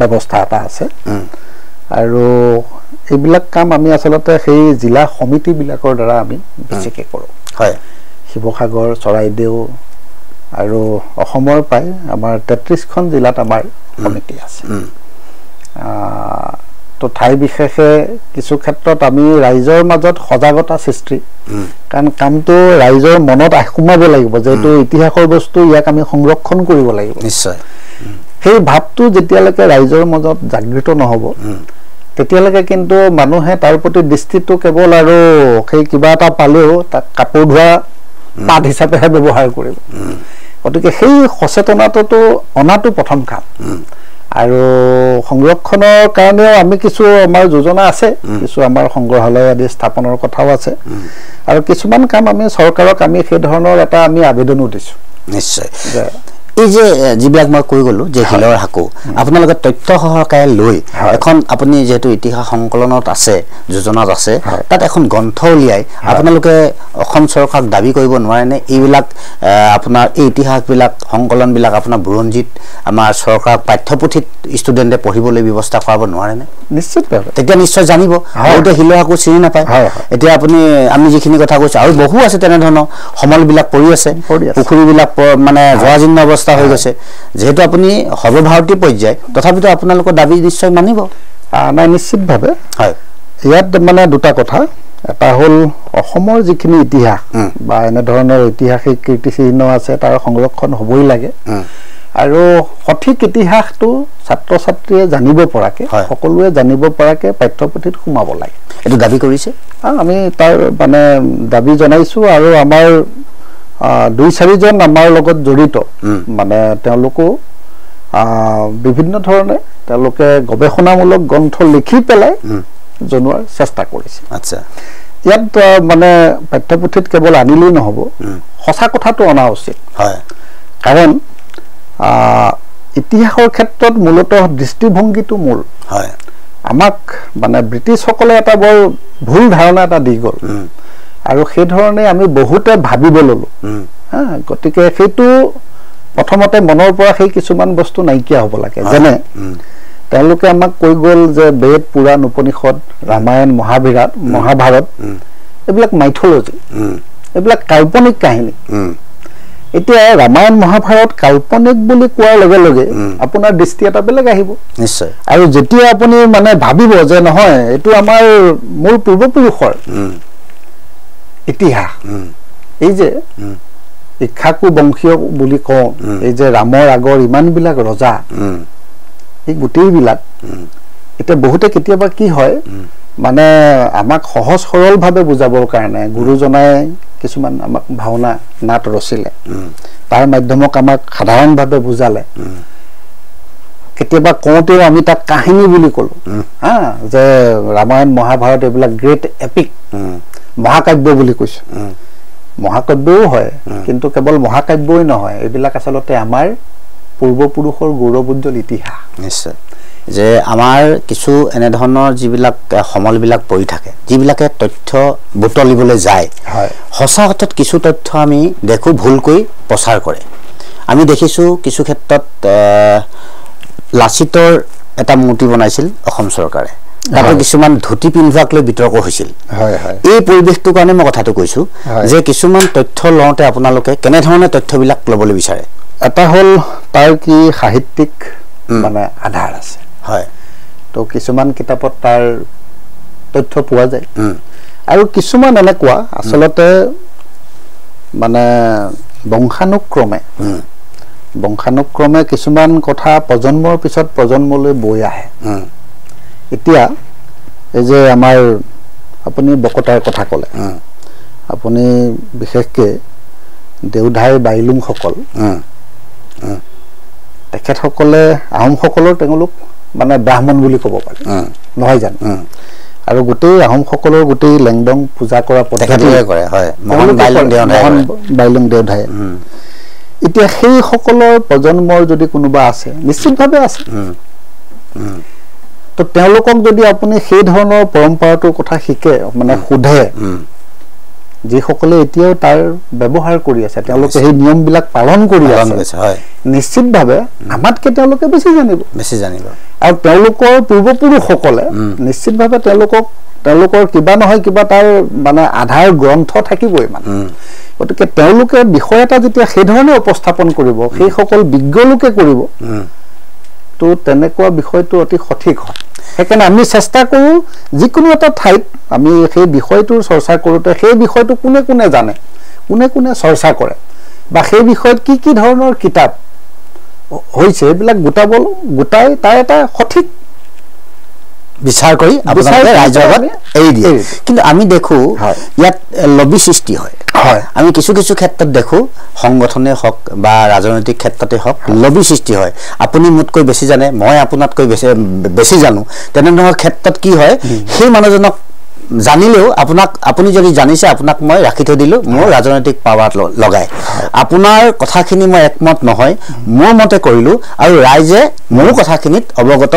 ব্যৱস্থা এটা আছে আৰু এইবিলাক কাম আমি আচলতে সেই জিলা সমিতিবিলাকৰ দ্বাৰা আমি বেছিকৈ কৰোঁ হয় শিৱসাগৰ চৰাইদেউ আৰু অসমৰ প্ৰায় আমাৰ 33খন জিলাত আমাৰ সমিতি আছে তো ঠাই বিশেষে কিছু ক্ষেত্ৰত আমি ৰাইজৰ মাজত সজাগতা সৃষ্টি কাৰণ কামটো ৰাইজৰ মনত সোমাব লাগিব যেটো ইতিহাসৰ বস্তু ইয়াক আমি সংৰক্ষণ কৰিব লাগিব নিশ্চয় সেই ভাৱটো যেতিয়ালৈকে ৰাইজৰ মাজত জাগৃত নহব তেতিয়ালৈকে কিন্তু মানুহে তাৰ প্ৰতি দৃষ্টিটো কেৱল আৰু সেই কিবা এটা পালেও তাক কাপোৰ ধোৱা পাত হিচাপেহে ব্যৱহাৰ কৰিব গতিকে সেই সচেতনতাটো অনাটো প্ৰথম কাম আৰু সংৰক্ষণৰ কাৰণেও আমি কিছু আমাৰ যোজনা আছে কিছু আমাৰ সংগ্ৰহালয় আদি স্থাপনৰ কথাও আছে আৰু কিছুমান কাম আমি চৰকাৰক আমি সেই ধৰণৰ এটা আমি আবেদনো দিছো নিশ্চয় এই যে যিবিলাক মই কৈ গলো যে শিলৰ হাকো আপোনালোকে তথ্য সহকাৰে লৈ এখন আপুনি যেহেতু ইতিহাস সংকলনত আছে যোজনাত আছে তাত এখন গ্ৰন্থ উলিয়াই আপোনালোকে অসম চৰকাৰক দাবী কৰিব নোৱাৰেনে এইবিলাক আপোনাৰ এই ইতিহাসবিলাক সংকলনবিলাক আপোনাৰ বুৰঞ্জীত আমাৰ চৰকাৰ পাঠ্যপুথিত ষ্টুডেণ্টে পঢ়িবলৈ ব্যৱস্থা কৰাব নোৱাৰেনে নিশ্চিতভাৱে তেতিয়া নিশ্চয় জানিব বহুতে শিলৰ হাকো চিনি নাপায় এতিয়া আপুনি আমি যিখিনি কথা কৈছোঁ আৰু বহু আছে তেনেধৰণৰ সমলবিলাক পৰি আছে পুখুৰীবিলাক মানে জৰাজীৰ্ণ অৱস্থা হৈ গৈছে যেহেতু আপুনি সৰ্বভাৰতীয় পৰ্যায় তথাপিতো আপোনালোকৰ দাবী নিশ্চয় মানিব নাই নিশ্চিতভাৱে হয় ইয়াত মানে দুটা কথা এটা হ'ল অসমৰ যিখিনি ইতিহাস বা এনে ধৰণৰ ঐতিহাসিক কীৰ্তিচিহ্ন আছে তাৰ সংৰক্ষণ হ'বই লাগে আৰু সঠিক ইতিহাসটো ছাত্ৰ ছাত্ৰীয়ে জানিব পৰাকে সকলোৱে জানিব পৰাকে পাঠ্যপুথিত সোমাব লাগে এইটো দাবী কৰিছে আমি তাৰ মানে দাবী জনাইছো আৰু আমাৰ 2-4 জন আমাৰ লগত জড়িত মানে তেওঁলোকো বিভিন্ন ধৰণে তেওঁলোকে গৱেষণামূলক গ্ৰন্থ লিখি পেলাই জনোৱাৰ চেষ্টা কৰিছে আচ্ছা ইয়াত মানে পাঠ্যপুথিত কেৱল আনিলেই নহ'ব সঁচা কথাটো অনা উচিত হয় কাৰণ ইতিহাসৰ ক্ষেত্ৰত মূলতঃ দৃষ্টিভংগীটো মূল হয় আমাক মানে ব্ৰিটিছসকলে এটা বৰ ভুল ধাৰণা এটা দি গ'ল আৰু সেই ধৰণে আমি বহুতে ভাবিব ললো গতিকে সেইটো প্ৰথমতে মনৰ পৰা সেই কিছুমান বস্তু নাইকিয়া হ'ব লাগে যেনে তেওঁলোকে আমাক কৈ গ'ল যে বেদ পুৰাণ উপনিষদ ৰামায়ণ মহাভাৰত এইবিলাক মাইথলজি এইবিলাক কাল্পনিক কাহিনী এতিয়া ৰামায়ণ মহাভাৰত কাল্পনিক বুলি কোৱাৰ লগে লগে আপোনাৰ দৃষ্টি এটা বেলেগ আহিব নিশ্চয় আৰু যেতিয়া আপুনি মানে ভাবিব যে নহয় এইটো আমাৰ মূল পূৰ্বপুৰুষৰ ইতিহাস এই যে ইক্ষাকু বংশীয় বুলি কওঁ এই যে ৰামৰ আগৰ ইমানবিলাক ৰজা এই গোটেইবিলাক এতিয়া বহুতে কেতিয়াবা কি হয় মানে আমাক সহজ সৰলভাৱে বুজাবৰ কাৰণে গুৰুজনাই কিছুমান আমাক ভাওনা নাট ৰচিলে তাৰ মাধ্যমক আমাক সাধাৰণভাৱে বুজালে কেতিয়াবা কওঁতেও আমি তাক কাহিনী বুলি ক'লো যে ৰামায়ণ মহাভাৰত এইবিলাক গ্ৰেট এপিক মহাকাব্য বুলি কৈছো মহাকাব্যও হয় কিন্তু কেৱল মহাকাব্যই নহয় এইবিলাক আচলতে আমাৰ পূৰ্বপুৰুষৰ গৌৰৱোজ্জ্বল ইতিহাস নিশ্চয় যে আমাৰ কিছু এনেধৰণৰ যিবিলাক সমলবিলাক পৰি থাকে যিবিলাকে তথ্য বুটলিবলৈ যায় সঁচা অৰ্থত কিছু তথ্য আমি দেখো ভুলকৈ প্ৰচাৰ কৰে আমি দেখিছোঁ কিছু ক্ষেত্ৰত লাচিতৰ এটা মূৰ্তি বনাইছিল অসম চৰকাৰে তাতে কিছুমান ধুতি পিন্ধোৱাক লৈ বিতৰ্ক হৈছিল এই পৰিৱেশটোৰ কাৰণে মই কথাটো কৈছোঁ যে কিছুমান তথ্য লওঁতে আপোনালোকে কেনেধৰণে তথ্যবিলাক ল'বলৈ বিচাৰে এটা হ'ল তাৰ কি সাহিত্যিক মানে আধাৰ আছে হয় তো কিছুমান কিতাপত তাৰ তথ্য পোৱা যায় আৰু কিছুমান এনেকুৱা আচলতে মানে বংশানুক্ৰমে কিছুমান কথা প্ৰজন্মৰ পিছত প্ৰজন্মলৈ বৈ আহে এতিয়া এই যে আমাৰ আপুনি বকতাৰ কথা ক'লে আপুনি বিশেষকৈ দেউধাই বাইলুংসকল তেখেতসকলে আহোমসকলৰ তেওঁলোক মানে ব্ৰাহ্মণ বুলি ক'ব পাৰি নহয় জানো আৰু গোটেই আহোমসকলৰ গোটেই লেংডং পূজা কৰা পদ্ধতি কৰে হয় মহান বাইলুং দেওধাই এতিয়া সেই সকলৰ প্ৰজন্মৰ যদি কোনোবা আছে নিশ্চিতভাৱে আছে তো তেওঁলোকক যদি আপুনি সেই ধৰণৰ পৰম্পৰাটোৰ কথা শিকে মানে সোধে যিসকলে এতিয়াও তাৰ ব্যৱহাৰ কৰি আছে তেওঁলোকে সেই নিয়মবিলাক পালন কৰি আছে হয় নিশ্চিতভাৱে আমাতকৈ তেওঁলোকে বেছি জানিব আৰু তেওঁলোকৰ পূৰ্বপুৰুষসকলে নিশ্চিতভাৱে তেওঁলোকৰ কিবা নহয় কিবা তাৰ মানে আধাৰ গ্ৰন্থ থাকিবই মানে গতিকে তেওঁলোকে বিষয় এটা যেতিয়া সেই ধৰণে উপস্থাপন কৰিব সেইসকল বিজ্ঞ লোকে কৰিব তো তেনেকুৱা বিষয়টো অতি সঠিক হয় সেইকাৰণে আমি চেষ্টা কৰোঁ যিকোনো এটা ঠাইত আমি সেই বিষয়টোৰ চৰ্চা কৰোঁতে সেই বিষয়টো কোনে কোনে জানে কোনে কোনে চৰ্চা কৰে বা সেই বিষয়ত কি কি ধৰণৰ কিতাপ হৈছে এইবিলাক গোটাই তাৰ এটা সঠিক বিচাৰ কৰি আপোনালোকে ৰাইজৰ আগত এৰি দিয়ে কিন্তু আমি দেখো ইয়াত লবি সৃষ্টি হয় আমি কিছু কিছু ক্ষেত্ৰত দেখো সংগঠনে হওক বা ৰাজনৈতিক ক্ষেত্ৰতে হওক লবি সৃষ্টি হয় আপুনি মোতকৈ বেছি জানে মই আপোনাতকৈ বেছি জানো তেনেধৰণৰ ক্ষেত্ৰত কি হয় সেই মানুহজনক জানিলেও আপুনি যদি জানিছে আপোনাক মই ৰাখি থৈ দিলোঁ মোৰ ৰাজনৈতিক পাৱাৰত লগাই আপোনাৰ কথাখিনি মই একমত নহয় মোৰ মতে কৰিলোঁ আৰু ৰাইজে মোৰ কথাখিনিত অৱগত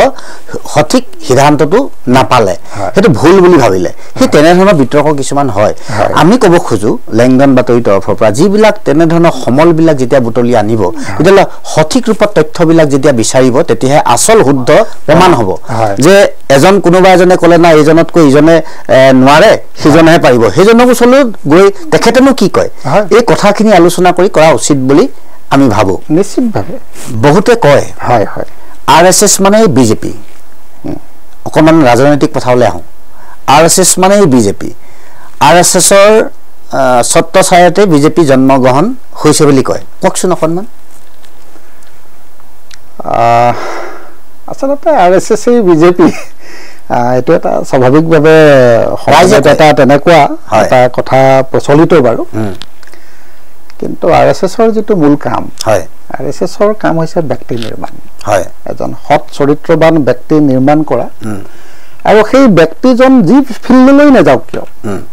সঠিক সিদ্ধান্তটো নাপালে সেইটো ভুল বুলি ভাবিলে সেই তেনেধৰণৰ বিতৰ্ক কিছুমান হয় আমি ক'ব খোজোঁ লেংডন বাতৰি তৰফৰ পৰা যিবিলাক তেনেধৰণৰ সমলবিলাক যেতিয়া বুটলি আনিব তেতিয়াহ'লে সঠিক ৰূপত তথ্যবিলাক যেতিয়া বিচাৰিব তেতিয়াহে আচল শুদ্ধ প্ৰমাণ হ'ব যে এজন কোনোবা এজনে ক'লে না এইজনতকৈ ইজনে নোৱাৰে সিজনেহে পাৰিব সেইজনক ওচৰলৈ গৈ তেখেতেনো কি কয় এই কথাখিনি আলোচনা কৰি কৰা উচিত বুলি আমি ভাবোঁ নিশ্চিতভাৱে বহুতে কয় হয় হয় RSS মানে বিজেপি অকণমান ৰাজনৈতিক কথালৈ আহোঁ RSS মানে বিজেপি RSSৰ ছত্ৰছায়াতে বিজেপি জন্মগ্ৰহণ হৈছে বুলি কয় কওকচোন অকণমান আচলতে RSS বিজেপি এইটো এটা স্বাভাৱিকভাৱে সমাজত এটা তেনেকুৱা এটা কথা প্ৰচলিত বাৰু কিন্তু RSSৰ যিটো মূল কাম RSSৰ কাম হৈছে ব্যক্তি নিৰ্মাণ এজন সৎ চৰিত্ৰবান ব্যক্তি নিৰ্মাণ কৰা আৰু সেই ব্যক্তিজন যি ফিল্ডলৈ নাযাওক কিয়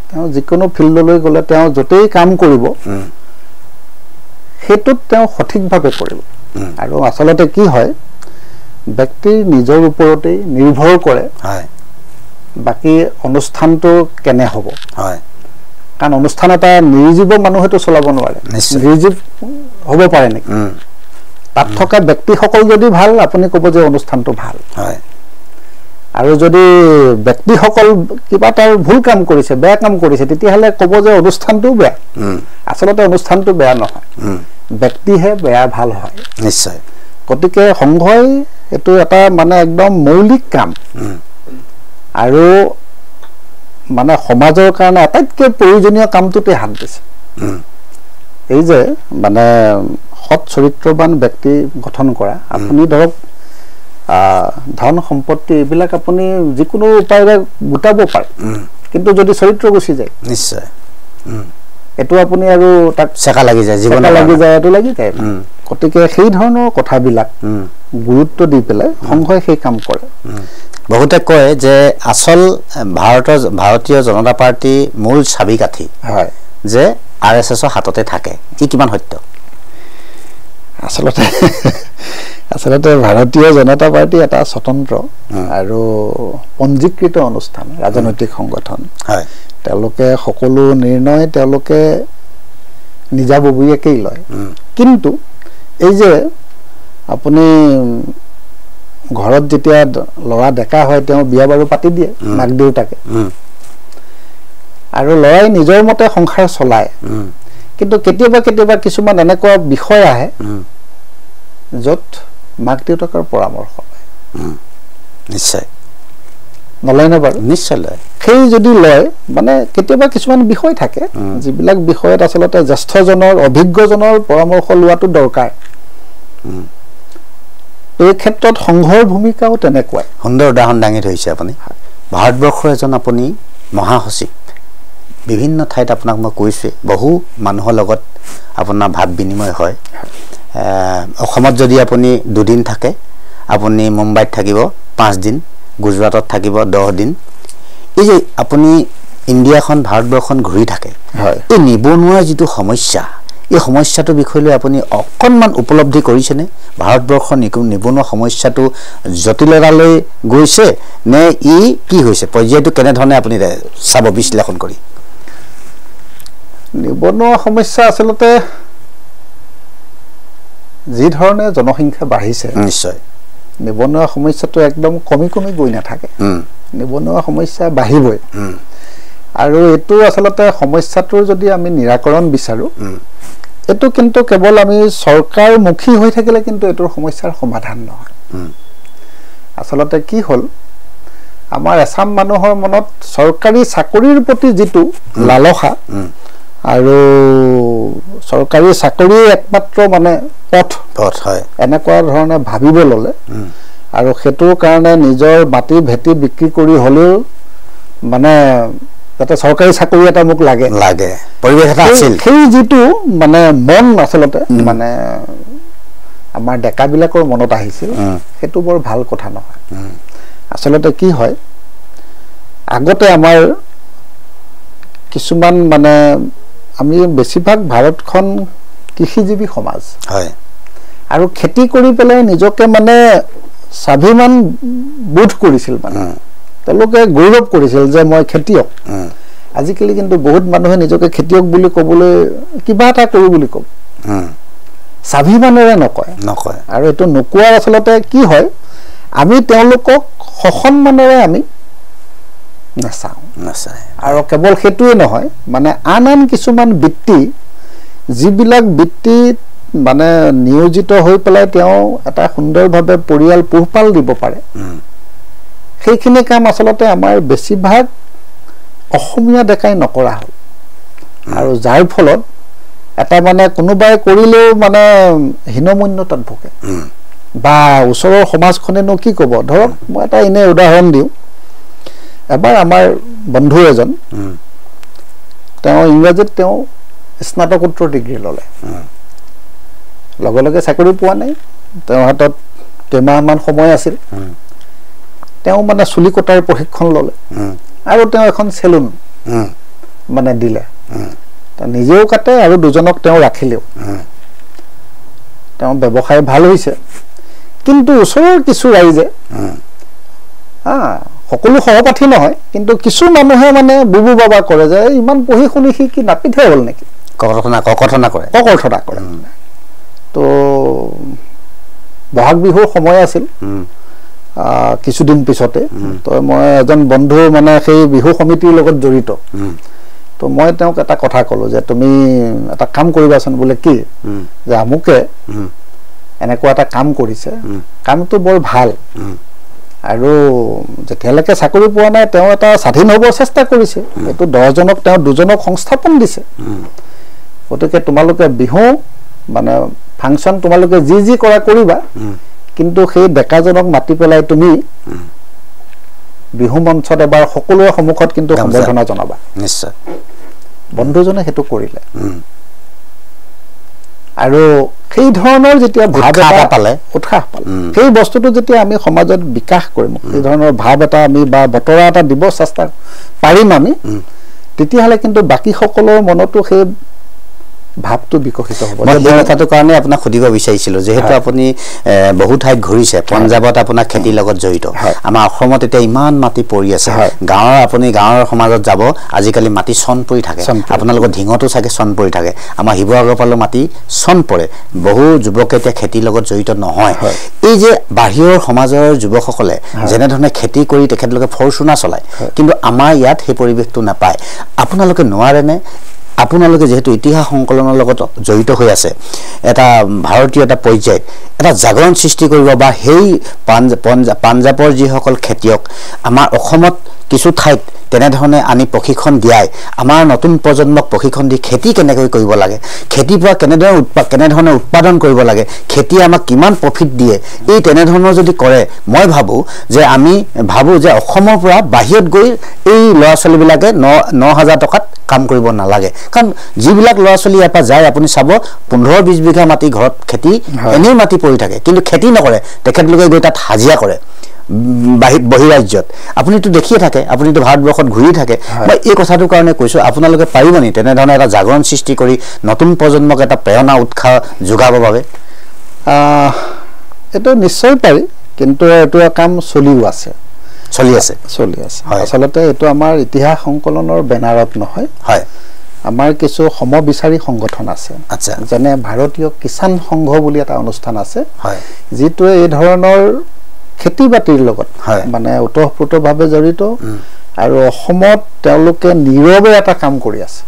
তেওঁ যিকোনো ফিল্ডলৈ গ'লে তেওঁ য'তেই কাম কৰিব সেইটোত তেওঁ সঠিকভাৱে কৰিব আৰু আচলতে কি হয় ব্যক্তিৰ নিজৰ ওপৰতেই নিৰ্ভৰ কৰে বাকী অনুষ্ঠানটো কেনে হ'ব কাৰণ অনুষ্ঠান এটা নিৰ্জীৱ মানুহেতো চলাব নোৱাৰে নিৰ্জীৱ হ'ব পাৰে নেকি তাত থকা ব্যক্তিসকল যদি ভাল আপুনি ক'ব যে অনুষ্ঠানটো ভাল আৰু যদি ব্যক্তিসকল কিবা এটা ভুল কাম কৰিছে বেয়া কাম কৰিছে তেতিয়াহ'লে ক'ব যে অনুষ্ঠানটোও বেয়া আচলতে অনুষ্ঠানটো বেয়া নহয় ব্যক্তিহে বেয়া ভাল হয় নিশ্চয় গতিকে সংঘই এইটো এটা মানে একদম মৌলিক কাম আৰু মানে সমাজৰ কাৰণে আটাইতকৈ প্ৰয়োজনীয় কামটোতে হাত দিছে এই যে মানে সৎ চৰিত্ৰবান ব্যক্তি গঠন কৰা আপুনি ধৰক ধন সম্পত্তি এইবিলাক আপুনি যিকোনো উপায়েৰে গোটাব পাৰে কিন্তু যদি চৰিত্ৰ গুচি যায় নিশ্চয় এইটো আপুনি আৰু তাক চেকা লাগি যায় জীৱন লাগি যায় এইটো লাগি যায় গতিকে সেই ধৰণৰ কথাবিলাক গুৰুত্ব দি পেলাই সংঘই সেই কাম কৰে বহুতে কয় যে আচল ভাৰতীয় জনতা পাৰ্টি মূল চাবিকাঠি হয় যে RSSৰ হাততে থাকে ই কিমান সত্য আচলতে ভাৰতীয় জনতা পাৰ্টি এটা স্বতন্ত্ৰ আৰু পঞ্জীকৃত অনুষ্ঠান ৰাজনৈতিক সংগঠন হয় তেওঁলোকে সকলো নিৰ্ণয় তেওঁলোকে নিজাববীয়াকেই লয় কিন্তু এই যে আপুনি ঘৰত যেতিয়া ল'ৰা ডেকা হয় তেওঁ বিয়া বাৰু পাতি দিয়ে মাক দেউতাকে আৰু ল'ৰাই নিজৰ মতে সংসাৰ চলায় কিন্তু কেতিয়াবা কিছুমান এনেকুৱা বিষয় আহে য'ত মাক দেউতাকৰ পৰামৰ্শ লয় নিশ্চয় নলয় নে বাৰু নিশ্চয় লয় সেই যদি লয় মানে কেতিয়াবা কিছুমান বিষয় থাকে যিবিলাক বিষয়ত আচলতে জ্যেষ্ঠজনৰ অভিজ্ঞজনৰ পৰামৰ্শ লোৱাটো দৰকাৰ এই ক্ষেত্ৰত সংঘৰ ভূমিকাও তেনেকুৱাই সুন্দৰ উদাহৰণ দাঙি ধৰিছে আপুনি ভাৰতবৰ্ষৰ এজন আপুনি মহাসচিব বিভিন্ন ঠাইত আপোনাক মই কৈছোঁৱে বহু মানুহৰ লগত আপোনাৰ ভাৱ বিনিময় হয় অসমত যদি আপুনি 2 দিন থাকে আপুনি মুম্বাইত থাকিব 5 দিন গুজৰাটত থাকিব 10 দিন এই যে আপুনি ইণ্ডিয়াখন ভাৰতবৰ্ষখন ঘূৰি থাকে এই নিবনুৱা যিটো সমস্যা এই সমস্যাটোৰ বিষয়ে লৈ আপুনি অকণমান উপলব্ধি কৰিছেনে ভাৰতবৰ্ষৰ নিবনুৱা সমস্যাটো জটিলতালৈ গৈছে নে ই কি হৈছে পৰ্যায়টো কেনেধৰণে আপুনি চাব বিশ্লেষণ কৰি নিবনুৱা সমস্যা আচলতে যি ধৰণে জনসংখ্যা বাঢ়িছে নিশ্চয় নিবনুৱা সমস্যাটো একদম কমি গৈ নাথাকে নিবনুৱা সমস্যা বাঢ়িবই আৰু এটো আচলতে সমস্যাটোৰ যদি আমি নিৰাকৰণ বিচাৰো এটো কিন্তু কেৱল আমি চৰকাৰমুখী হৈ থাকিলে কিন্তু এটোৰ সমস্যাৰ সমাধান নহয় আচলতে কি হল আমাৰ এছাম মানুহৰ মনত চৰকাৰী চাকৰিৰ প্ৰতি যিটো লালসা আৰু চৰকাৰী চাকৰি একমাত্ৰ মানে পথ হয় এনেকুৱা ধৰণে ভাবিব ললে আৰু হেতুৰ কাৰণে নিজৰ মাটি ভেটি বিক্ৰী কৰি হলেও মানে যাতে চৰকাৰী চাকৰি এটা মোক লাগে পৰিবেশ এটা আছিল সেই যিটো মানে মন আচলতে মানে আমাৰ ডেকাবিলাকৰ মনত আহিছিল হেতু বৰ ভাল কথা নহয় আচলতে কি হয় আগতে আমাৰ কিছুমান মানে আমি বেছিভাগ ভাৰতখন কৃষিজীৱী সমাজ হয় আৰু খেতি কৰি পেলাই নিজকে মানে স্বাভিমান বোধ কৰিছিল মানে তেওঁলোকে গৌৰৱ কৰিছিল যে মই খেতিয়ক আজিকালি কিন্তু বহুত মানুহে নিজকে খেতিয়ক বুলি ক'বলৈ কিবা এটা কৰো বুলি কব স্বাভিমানেৰে নকয় আৰু এটো নকোৱাৰ আচলতে কি হয় আমি তেওঁলোকক সসন্মানেৰে আমি নাচাওঁ আৰু কেৱল হেতুৱে নহয় মানে আন কিছুমান বৃত্তি যিবিলাক বৃত্তি মানে নিয়োজিত হৈ পেলাই তেওঁ এটা সুন্দৰভাৱে পৰিয়াল পোহপাল দিব পাৰে সেইখিনি কাম আচলতে আমাৰ বেছিভাগ অসমীয়া ডেকাই নকৰা হ'ল আৰু যাৰ ফলত এটা মানে কোনোবাই কৰিলেও মানে হীনমন্যতাত ভোগে বা ওচৰৰ সমাজখনেনো কি ক'ব ধৰক মই এটা এনে উদাহৰণ দিওঁ এবাৰ আমাৰ বন্ধু এজন তেওঁ ইংৰাজীত তেওঁ স্নাতকোত্তৰ ডিগ্ৰী ল'লে লগে লগে চাকৰি পোৱা নাই তেওঁৰ হাতত কেইমাহমান সময় আছিল তেওঁ মানে চুলি কটাৰ প্ৰশিক্ষণ ল'লে আৰু তেওঁ এখন সেলুন মানে দিলে নিজেও কাটে আৰু দুজনক তেওঁ ৰাখিলেও তেওঁ ব্যৱসায় ভাল হৈছে কিন্তু ওচৰৰ কিছু ৰাইজে সকলো সহপাঠী নহয় কিন্তু কিছু মানুহে মানে বুবু বাবা কৰে যে ইমান পঢ়ি শুনি কি নাপিতহে হ'ল নেকি ককৰ্থনা কৰে তো বহাগ বিহুৰ সময় আছিল কিছুদিন পিছতে তো মই এজন বন্ধু মানে সেই বিহু সমিতিৰ লগত জড়িত তো মই তেওঁক এটা কথা ক'লো যে তুমি এটা কাম কৰিবাচোন বোলে কি যে আমুকে এনেকুৱা এটা কাম কৰিছে কামটো বৰ ভাল আৰু যেতিয়ালৈকে চাকৰি পোৱা নাই তেওঁ এটা স্বাধীন হ'ব চেষ্টা কৰিছে এইটো 10 জনক তেওঁ 2 জনক সংস্থাপন দিছে গতিকে তোমালোকে বিহু মানে ফাংচন তোমালোকে যি কৰা কৰিবা কিন্তু সেই ডেকাজনক মাতি পেলাই তুমি বিহু মঞ্চত এবাৰ সকলোৰে সন্মুখত কিন্তু সম্বৰ্ধনা জনাবা নিশ্চয় বন্ধুজনে হেতু কৰিলে আৰু সেই ধৰণৰ যেতিয়া ভাৱ এটা পালে উৎসাহ পালে সেই বস্তুটো যেতিয়া আমি সমাজত বিকাশ কৰিম এই ধৰণৰ ভাৱ এটা আমি বা বতৰা এটা দিব চেষ্টা পাৰিম আমি তেতিয়াহলে কিন্তু বাকি সকলৰ মনতো সেই ভাবটো বিকশিত হ'ব মই এই কথাটো কাৰণে আপোনাক খুদিব বিচাৰিছিলো যেহেতু আপুনি বহু ঠাইত ঘূৰিছে পঞ্জাবত আপোনাৰ খেতিৰ লগত জড়িত আমাৰ অসমত এতিয়া ইমান মাটি পৰি আছে গাঁৱৰ আপুনি গাঁৱৰ সমাজত যাব আজিকালি মাটি চন পৰি থাকে আপোনালোকৰ ঢিঙতো চাগে চন পৰি থাকে আমাৰ হিবৰাগৰ পালৰ মাটি চন পৰে বহু যুৱকে এতিয়া খেতিৰ লগত জড়িত নহয় এই যে বাহিৰৰ সমাজৰ যুৱকসকলে যেনে ধৰণে খেতি কৰি তেখেতলোকে ফৰচুনা চলায় কিন্তু আমাৰ ইয়াত সেই পৰিৱেশটো নাপায় আপোনালোকে নোৱাৰেনে আপোনালোকে যেহেতু ইতিহাস সংকলনৰ লগত জড়িত হৈ আছে এটা ভাৰতীয় এটা পৰ্যায়ত এটা জাগৰণ সৃষ্টি কৰিব বা সেই পাঞ্জাবৰ যিসকল খেতিয়ক আমাৰ অসমত কিছু ঠাইত তেনেধৰণে আনি প্ৰশিক্ষণ দিয়াই আমাৰ নতুন প্ৰজন্মক প্ৰশিক্ষণ দি খেতি কেনেকৈ কৰিব লাগে, খেতিৰ পৰা কেনেধৰণে উৎপাদন কৰিব লাগে, খেতি আমাক কিমান প্ৰফিট দিয়ে, এই তেনেধৰণৰ যদি কৰে মই ভাবোঁ যে অসমৰ পৰা বাহিৰত গৈ এই ল'ৰা ছোৱালীবিলাকে 9,000 টকাত কাম কৰিব নালাগে। কাৰণ যিবিলাক ল'ৰা ছোৱালী ইয়াৰ পৰা যায় আপুনি চাব 15-20 বিঘা মাটি ঘৰত খেতি এনেই মাটি পৰি থাকে, কিন্তু খেতি নকৰে, তেখেতলোকে গৈ তাত হাজিৰা কৰে বহিৰাজ্যত। আপুনিতো দেখিয়ে থাকে, আপুনিতো ভাৰতবৰ্ষত ঘূৰি থাকে। মই এই কথাটোৰ কাৰণে কৈছোঁ, আপোনালোকে পাৰিব নি তেনেধৰণে এটা জাগৰণ সৃষ্টি কৰি নতুন প্ৰজন্মক এটা প্ৰেৰণা উৎসাহ যোগাবৰ বাবে? এইটো নিশ্চয় পাৰি, কিন্তু এইটো কাম চলি আছে। আচলতে এইটো আমাৰ ইতিহাস সংকলনৰ বেনাৰত নহয়, আমাৰ কিছু সমবিচাৰী সংগঠন আছে, যেনে ভাৰতীয় কিষাণ সংঘ বুলি এটা অনুষ্ঠান আছে, যিটোৱে এই ধৰণৰ খেতি বাতিৰ লগত মানে ওতঃপ্ৰোতভাৱে জড়িত আৰু অসমত তেওঁলোকে নীৰৱে এটা কাম কৰি আছে।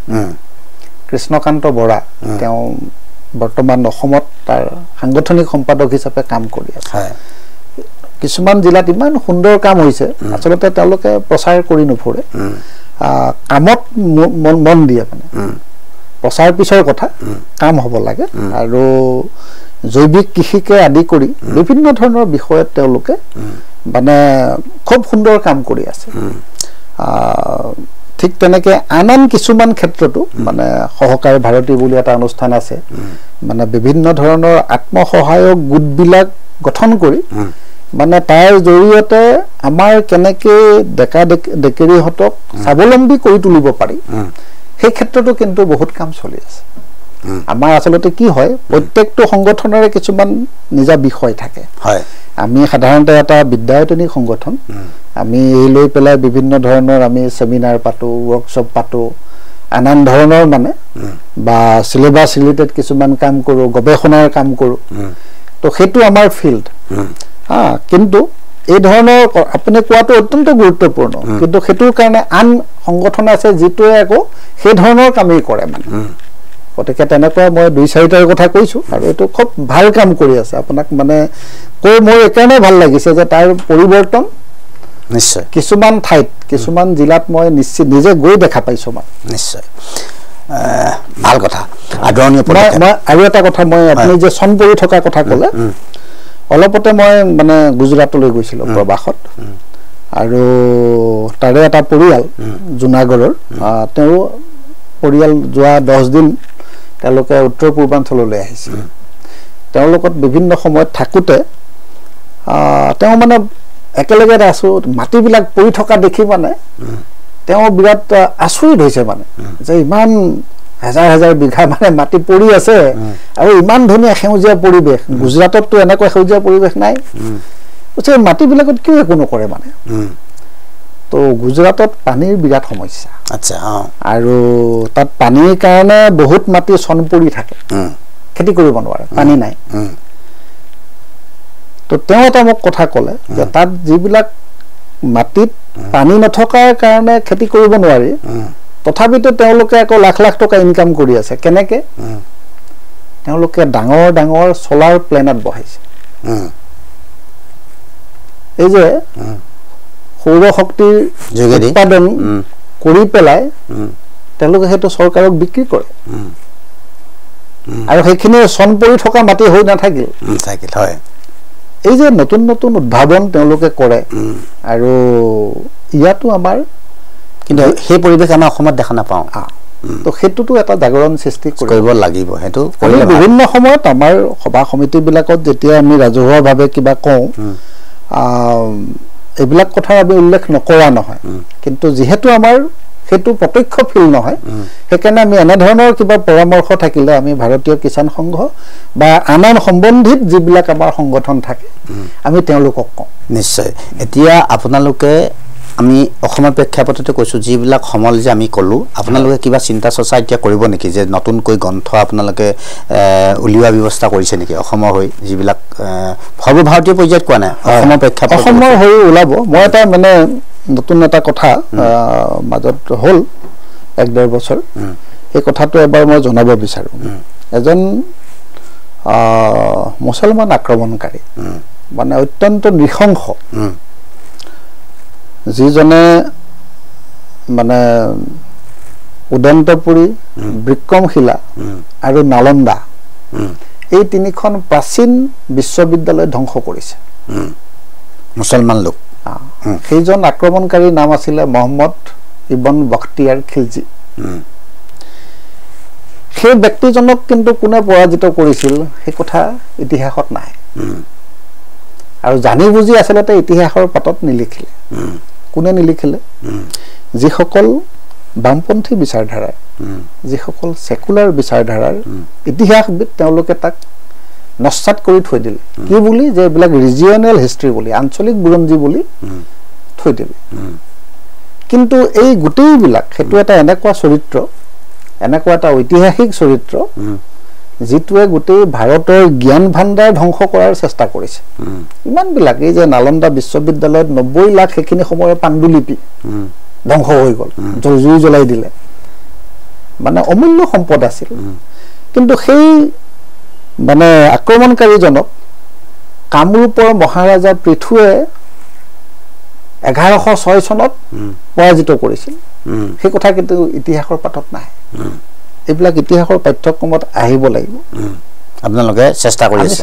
কৃষ্ণকান্ত বৰা তেওঁ বৰ্তমান অসমত তাৰ সাংগঠনিক সম্পাদক হিচাপে কাম কৰি আছে। কিছুমান জিলাত ইমান সুন্দৰ কাম হৈছে, আচলতে তেওঁলোকে প্ৰচাৰ কৰি নুফুৰে, কামত মন দিয়ে। মানে প্ৰচাৰ পিছৰ কথা, কাম হ'ব লাগে। আৰু জৈৱিক কৃষিকে আদি কৰি বিভিন্ন ধৰণৰ বিষয়ত তেওঁলোকে মানে খুব সুন্দৰ কাম কৰি আছে। ঠিক তেনেকে আন কিছুমান ক্ষেত্ৰতো মানে সহকাৰী ভাৰতী বুলি এটা অনুষ্ঠান আছে, মানে বিভিন্ন ধৰণৰ আত্মসহায়ক গোটবিলাক গঠন কৰি মানে তাৰ জৰিয়তে আমাৰ কেনেকে ডেকা ডেকেৰীহঁতক স্বাৱলম্বী কৰি তুলিব পাৰি, সেই ক্ষেত্ৰতো কিন্তু বহুত কাম চলি আছে। আমাৰ আচলতে কি হয়, প্ৰত্যেকটো সংগঠনৰে কিছুমান নিজা বিষয় থাকে। আমি সাধাৰণতে এটা বিদ্যায়তনিক সংগঠন, আমি এই লৈ পেলাই বিভিন্ন ধৰণৰ আমি চেমিনাৰ পাতো, ৱৰ্কশ্বপ পাতো, আনান ধৰণৰ মানে বা চিলেবাছ ৰিলেটেড কিছুমান কাম কৰোঁ, গৱেষণাৰ কাম কৰোঁ। তো সেইটো আমাৰ ফিল্ড। কিন্তু এই ধৰণৰ আপুনি কোৱাটো অত্যন্ত গুৰুত্বপূৰ্ণ, কিন্তু সেইটোৰ কাৰণে আন সংগঠন আছে যিটোৱে আকৌ সেই ধৰণৰ কামেই কৰে। মানে গতিকে তেনেকুৱা মই 2-4টাৰ কথা কৈছোঁ, আৰু এইটো খুব ভাল কাম কৰি আছে। আপোনাক মানে কৈ মোৰ এইকাৰণে ভাল লাগিছে যে তাৰ পৰিৱৰ্তন নিশ্চয় কিছুমান ঠাইত, কিছুমান জিলাত মই নিজে গৈ দেখা পাইছোঁ। মানে নিশ্চয় ভাল কথা, আদৰণীয়। মই আৰু এটা কথা, মই আপুনি যে চন পৰি থকা কথা ক'লে, অলপতে মই মানে গুজৰাটলৈ গৈছিলোঁ প্ৰবাসত, আৰু তাৰে এটা পৰিয়াল জুনাগড়ৰ, তেওঁ পৰিয়াল যোৱা 10 দিন তেওঁলোকে উত্তৰ পূৰ্বাঞ্চললৈ আহিছিল। তেওঁৰ লগত বিভিন্ন সময়ত থাকোঁতে তেওঁ মানে একেলগে আছোঁ, মাটিবিলাক পৰি থকা দেখি মানে তেওঁ বিৰাট আচৰিত হৈছে, মানে যে ইমান হাজাৰ হাজাৰ বিঘা মানে মাটি পৰি আছে আৰু ইমান ধুনীয়া সেউজীয়া পৰিৱেশ। গুজৰাটততো এনেকুৱা সেউজীয়া পৰিৱেশ নাই, মাটিবিলাকত কিয় একো নকৰে মানে। তো গুজৰাটত পানীৰ বিৰাট সমস্যা, আৰু তাত পানীৰ কাৰণে বহুত মাটি চন পৰি থাকে, খেতি কৰিব নোৱাৰে, পানী নাই। তো তেওঁ এটা মোক কথা ক'লে যে তাত যিবিলাক মাটিত পানী নথকাৰ কাৰণে খেতি কৰিব নোৱাৰি, তথাপিতো তেওঁলোকে আকৌ লাখ লাখ টকা ইনকাম কৰি আছে। কেনেকে? তেওঁলোকে ডাঙৰ ডাঙৰ চলাৰ প্লেনেট বহাইছে। এই যে সৌৰ শক্তিৰ উৎপাদন কৰি পেলাই তেওঁলোকে সেইটো চৰকাৰক বিক্ৰী কৰে, আৰু সেইখিনি চন পৰি থকা মাটি হৈ নাথাকিল। এই যে নতুন নতুন উদ্ভাৱন তেওঁলোকে কৰে, আৰু ইয়াতো আমাৰ কিন্তু সেই পৰিৱেশ আমাৰ অসমত দেখা নাপাওঁ। তো সেইটোতো এটা জাগৰণ সৃষ্টি কৰিব লাগিব। সেইটো বিভিন্ন সময়ত আমাৰ সভা সমিতিবিলাকত যেতিয়া আমি ৰাজহুৱাভাৱে কিবা কওঁ, এইবিলাক কথা আমি উল্লেখ নকৰা নহয়, কিন্তু যিহেতু আমাৰ সেইটো প্ৰত্যক্ষ ফিল নহয়, সেইকাৰণে আমি এনেধৰণৰ কিবা পৰামৰ্শ থাকিলে আমি ভাৰতীয় কিষাণ সংঘ বা আন সম্বন্ধিত যিবিলাক আমাৰ সংগঠন থাকে আমি তেওঁলোকক কওঁ। নিশ্চয়। এতিয়া আপোনালোকে, আমি অসমৰ প্ৰেক্ষাপটতে কৈছোঁ, যিবিলাক সমল যে আমি ক'লোঁ, আপোনালোকে কিবা চিন্তা চৰ্চা এতিয়া কৰিব নেকি যে নতুনকৈ গ্ৰন্থ আপোনালোকে উলিওৱা ব্যৱস্থা কৰিছে নেকি অসমৰ হৈ, যিবিলাক সৰ্বভাৰতীয় পৰ্যায়ত কোৱা নাই, অসমৰ প্ৰেক্ষাপটত অসমৰ হৈ ওলাব? মই এটা মানে নতুন এটা কথা মাজত হ'ল 1-1.5 বছৰ, সেই কথাটো এবাৰ মই জনাব বিচাৰোঁ। এজন মুছলমান আক্ৰমণকাৰী, মানে অত্যন্ত নৃশংস, যিজনে মানে উদন্তপুৰী বিক্ৰমশিলা আৰু নালন্দা এই তিনিখন প্ৰাচীন বিশ্ববিদ্যালয় ধ্বংস কৰিছে মুছলমান লোক সেইজন আক্ৰমণকাৰীৰ নাম আছিলে মহম্মদ ইবন বখতিয়াৰ খিলজি সেই ব্যক্তিজনক কিন্তু কোনে পৰাজিত কৰিছিল সেই কথা ইতিহাসত নাই আৰু জানি বুজি আচলতে ইতিহাসৰ পাতত নিলিখিলে কোনে নিলিখিলে যিসকল বামপন্থী বিচাৰধাৰাৰ যিসকল সেকুলাৰ বিচাৰধাৰাৰ ইতিহাসবিদ তেওঁলোকে তাক নস্বাত কৰি থৈ দিলে কি বুলি যে এইবিলাক ৰিজিয়নেল হিষ্ট্ৰী বুলি আঞ্চলিক বুৰঞ্জী বুলি থৈ দিলে কিন্তু এই গোটেইবিলাক সেইটো এটা এনেকুৱা চৰিত্ৰ এনেকুৱা এটা ঐতিহাসিক চৰিত্ৰ যিটোৱে গোটেই ভাৰতৰ জ্ঞান ভাণ্ডাৰ ধ্বংস কৰাৰ চেষ্টা কৰিছে ইমানবিলাক এই যে নালন্দা বিশ্ববিদ্যালয়ত 90 লাখ সেইখিনি সময়ৰ পাণ্ডুলিপি ধ্বংস হৈ গ'ল জুই জ্বলাই দিলে মানে অমূল্য সম্পদ আছিল কিন্তু সেই মানে আক্ৰমণকাৰীজনক কামৰূপৰ মহাৰাজা পৃথুৱে 1106 চনত পৰাজিত কৰিছিল সেই কথা কিন্তু ইতিহাসৰ পাতত নাই এইবিলাক ইতিহাসৰ পাঠ্যক্ৰমত আহিব লাগিব আপোনালোকে চেষ্টা কৰিছে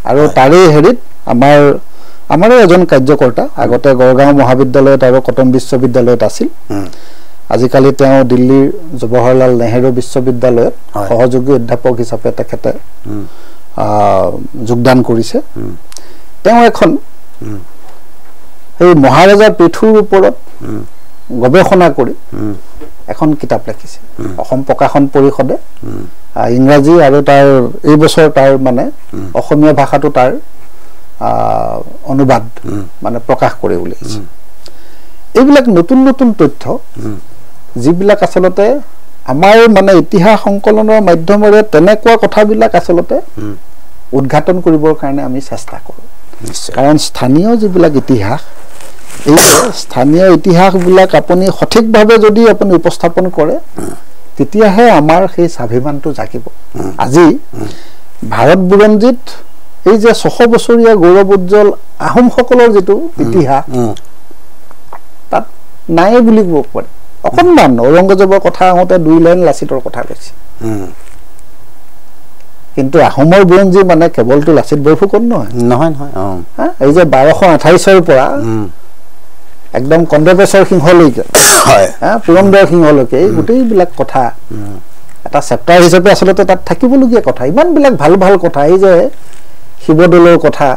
আৰু তাৰে হেৰিত আমাৰ এজন কাৰ্যকৰ্তা আগতে গড়গাঁও মহাবিদ্যালয়ত আৰু কটন বিশ্ববিদ্যালয়ত আছিল আজিকালি তেওঁ দিল্লীৰ জৱাহৰলাল নেহেৰু বিশ্ববিদ্যালয়ত সহযোগী অধ্যাপক হিচাপে তেখেতে যোগদান কৰিছে তেওঁ এখন এই মহাৰাজা পৃথুৰ ওপৰত গৱেষণা কৰি এখন কিতাপ লিখিছে অসম প্ৰকাশন পৰিষদে ইংৰাজী আৰু তাৰ এই বছৰ তাৰ মানে অসমীয়া ভাষাটো তাৰ অনুবাদ মানে প্ৰকাশ কৰি উলিয়াইছে এইবিলাক নতুন নতুন তথ্য যিবিলাক আচলতে আমাৰ মানে ইতিহাস সংকলনৰ মাধ্যমেৰে তেনেকুৱা কথাবিলাক আচলতে উদ্ঘাটন কৰিবৰ কাৰণে আমি চেষ্টা কৰোঁ কাৰণ স্থানীয় যিবিলাক ইতিহাস এই স্থানীয় ইতিহাসবিলাক আপুনি সঠিকভাৱে যদি আপুনি উপস্থাপন কৰে তেতিয়াহে আমাৰ সেই স্বাভিমানটো জাগিব আজি ভাৰত বুৰঞ্জীত এই যে 600 বছৰীয়া গৌৰৱ উজ্জ্বল আহোমসকলৰ যেটো ইতিহাস তাত নাই বুলি ক'ব পাৰি অকণমান ঔৰংগজেবৰ কথা আহোঁতে 2 লাইন লাচিতৰ কথা কৈছে কিন্তু আহোমৰ বুৰঞ্জী মানে কেৱলটো লাচিত বৰফুকন নহয় এই যে 1228 পৰা একদম কন্দবেশ্বৰ সিংহলৈকে হয় পুৰন্দৰ সিংহলৈকে এই গোটেইবিলাক কথা এটা চেপ্টাৰ হিচাপে আচলতে তাত থাকিবলগীয়া কথা ইমানবিলাক ভাল ভাল কথা এই যে শিৱদৌলৰ কথা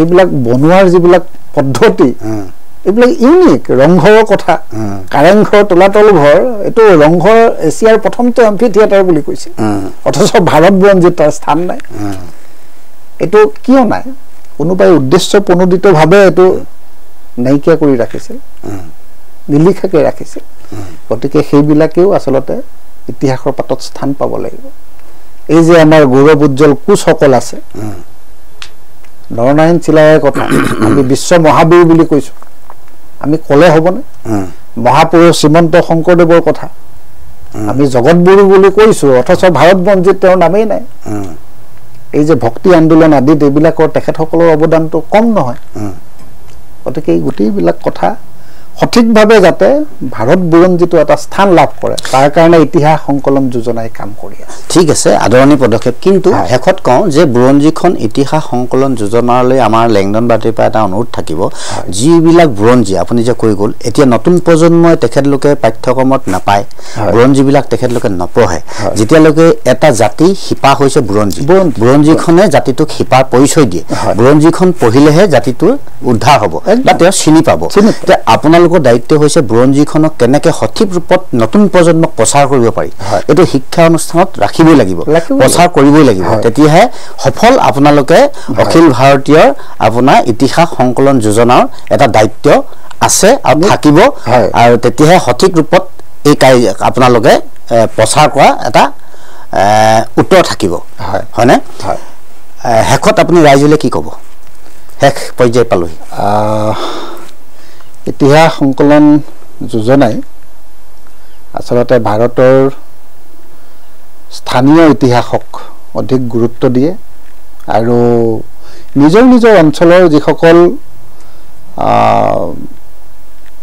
এইবিলাক বনোৱাৰ যিবিলাক পদ্ধতি এইবিলাক ইউনিক ৰংঘৰৰ কথা কাৰেংঘৰ তলাতল ঘৰ এইটো ৰংঘৰ এছিয়াৰ প্ৰথমটো এম্ফি থিয়েটাৰ বুলি কৈছে অথচ ভাৰত বুৰঞ্জীত তাৰ স্থান নাই এইটো কিয় নাই কোনোবাই উদ্দেশ্য প্ৰণোদিতভাৱে এইটো নাইকিয়া কৰি ৰাখিছিল নিলিখাকে ৰাখিছিল গতিকে সেইবিলাকেও আচলতে ইতিহাসৰ পাতত স্থান পাব লাগিব এই যে আমাৰ গৌৰৱ উজ্জ্বল কোচসকল আছে নৰনাৰায়ণ চিলাৰায়ৰ কথা আমি বিশ্ব মহাবীৰ বুলি কৈছো আমি কলে হ'বনে মহাপুৰুষ শ্ৰীমন্ত শংকৰদেৱৰ কথা আমি জগতগুৰু বুলি কৈছো অথচ ভাৰত বঞ্জিত তেওঁৰ নামেই নাই এই যে ভক্তি আন্দোলন আদিত এইবিলাকৰ তেখেতসকলৰ অৱদানটো কম নহয় গতিকে এই গোটেইবিলাক কথা সঠিকভাৱে যাতে ভাৰত বুৰঞ্জীটো এটা স্থান লাভ কৰে তাৰ কাৰণে ইতিহাস সংকলন যোজনাই কাম কৰি আছে ঠিক আছে আদৰণীয় পদক্ষেপ কিন্তু শেষত কওঁ যে বুৰঞ্জীখন ইতিহাস সংকলন যোজনালৈ আমাৰ লেংডন বাতিৰ পৰা এটা অনুৰোধ থাকিব যিবিলাক বুৰঞ্জী আপুনি যে কৈ গ'ল এতিয়া নতুন প্ৰজন্মই তেখেতলোকে পাঠ্যক্ৰমত নাপায় বুৰঞ্জীবিলাক তেখেতলোকে নপঢ়ে যেতিয়ালৈকে এটা জাতি শিপা হৈছে বুৰঞ্জীখনে জাতিটোক শিপাৰ পৰিচয় দিয়ে বুৰঞ্জীখন পঢ়িলেহে জাতিটোৰ উদ্ধাৰ হ'ব বা তেওঁ চিনি পাব আপোনালোকৰ দায়িত্ব হৈছে বুৰঞ্জীখনক কেনেকৈ সঠিক ৰূপত নতুন প্ৰজন্মক প্ৰচাৰ কৰিব পাৰি এইটো শিক্ষা অনুষ্ঠানত ৰাখিবই লাগিব প্ৰচাৰ কৰিবই লাগিব তেতিয়াহে সফল আপোনালোকে অখিল ভাৰতীয় আপোনাৰ ইতিহাস সংকলন যোজনাৰ এটা দায়িত্ব আছে আৰু থাকিব আৰু তেতিয়াহে সঠিক ৰূপত এই আপোনালোকে প্ৰচাৰ কৰা এটা উত্তৰ থাকিব হয়নে শেষত আপুনি ৰাইজলৈ কি ক'ব শেষ পৰ্যায় পালোহি ইতিহাস সংকলন যোজনাই আচলতে ভাৰতৰ স্থানীয় ইতিহাসক অধিক গুৰুত্ব দিয়ে আৰু নিজৰ নিজৰ অঞ্চলৰ যিসকল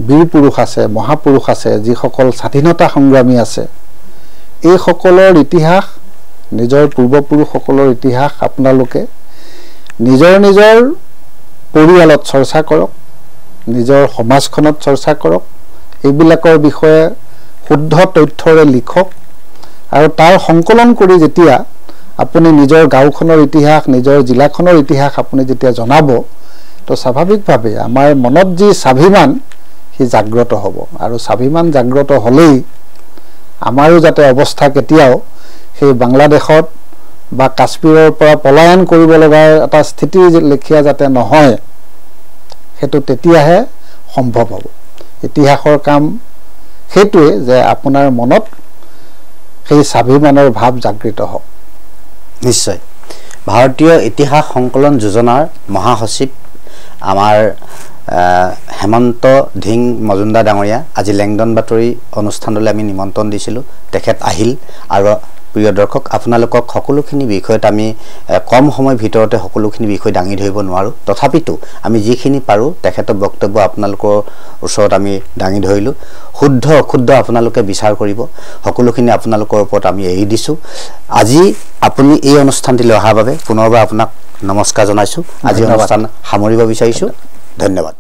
বীৰ পুৰুষ আছে, মহাপুৰুষ আছে, যিসকল স্বাধীনতা সংগ্ৰামী আছে, এইসকলৰ ইতিহাস, নিজৰ পূৰ্বপুৰুষসকলৰ ইতিহাস আপোনালোকে নিজৰ নিজৰ পৰিয়ালত চৰ্চা কৰক, নিজৰ সমাজখনত চৰ্চা কৰক, এইবিলাকৰ বিষয়ে শুদ্ধ তথ্যৰে লিখক আৰু তাৰ সংকলন কৰি যেতিয়া আপুনি নিজৰ গাঁওখনৰ ইতিহাস, নিজৰ জিলাখনৰ ইতিহাস আপুনি যেতিয়া জনাব, তো স্বাভাৱিকভাৱে আমাৰ মনত যি স্বাভিমান সি জাগ্ৰত হ'ব আৰু স্বাভিমান জাগ্ৰত হ'লেই আমাৰো যাতে অৱস্থা কেতিয়াও সেই বাংলাদেশত বা কাশ্মীৰৰ পৰা পলায়ন কৰিব লগা এটা স্থিতিৰ লেখীয়া যাতে নহয়, সেইটো তেতিয়াহে সম্ভৱ হ'ব। ইতিহাসৰ কাম সেইটোৱে যে আপোনাৰ মনত সেই স্বাভিমানৰ ভাৱ জাগৃত হওক। নিশ্চয়। ভাৰতীয় ইতিহাস সংকলন যোজনাৰ মহাসচিব আমাৰ হেমন্ত ধিং মজুমদাৰ ডাঙৰীয়া আজি লেংডন বাতৰি অনুষ্ঠানলৈ আমি নিমন্ত্ৰণ দিছিলোঁ, তেখেত আহিল। আৰু প্ৰিয় দৰ্শক, আপোনালোকক সকলোখিনি বিষয়ত আমি কম সময়ৰ ভিতৰতে সকলোখিনি বিষয় দাঙি ধৰিব নোৱাৰোঁ, তথাপিতো আমি যিখিনি পাৰোঁ তেখেতৰ বক্তব্য আপোনালোকৰ ওচৰত আমি দাঙি ধৰিলোঁ। শুদ্ধ অশুদ্ধ আপোনালোকে বিচাৰ কৰিব, সকলোখিনি আপোনালোকৰ ওপৰত আমি এৰি দিছোঁ। আজি আপুনি এই অনুষ্ঠানটিলৈ অহাৰ বাবে পুনৰবাৰ আপোনাক নমস্কাৰ জনাইছোঁ। আজি অনুষ্ঠান সামৰিব বিচাৰিছোঁ। ধন্যবাদ।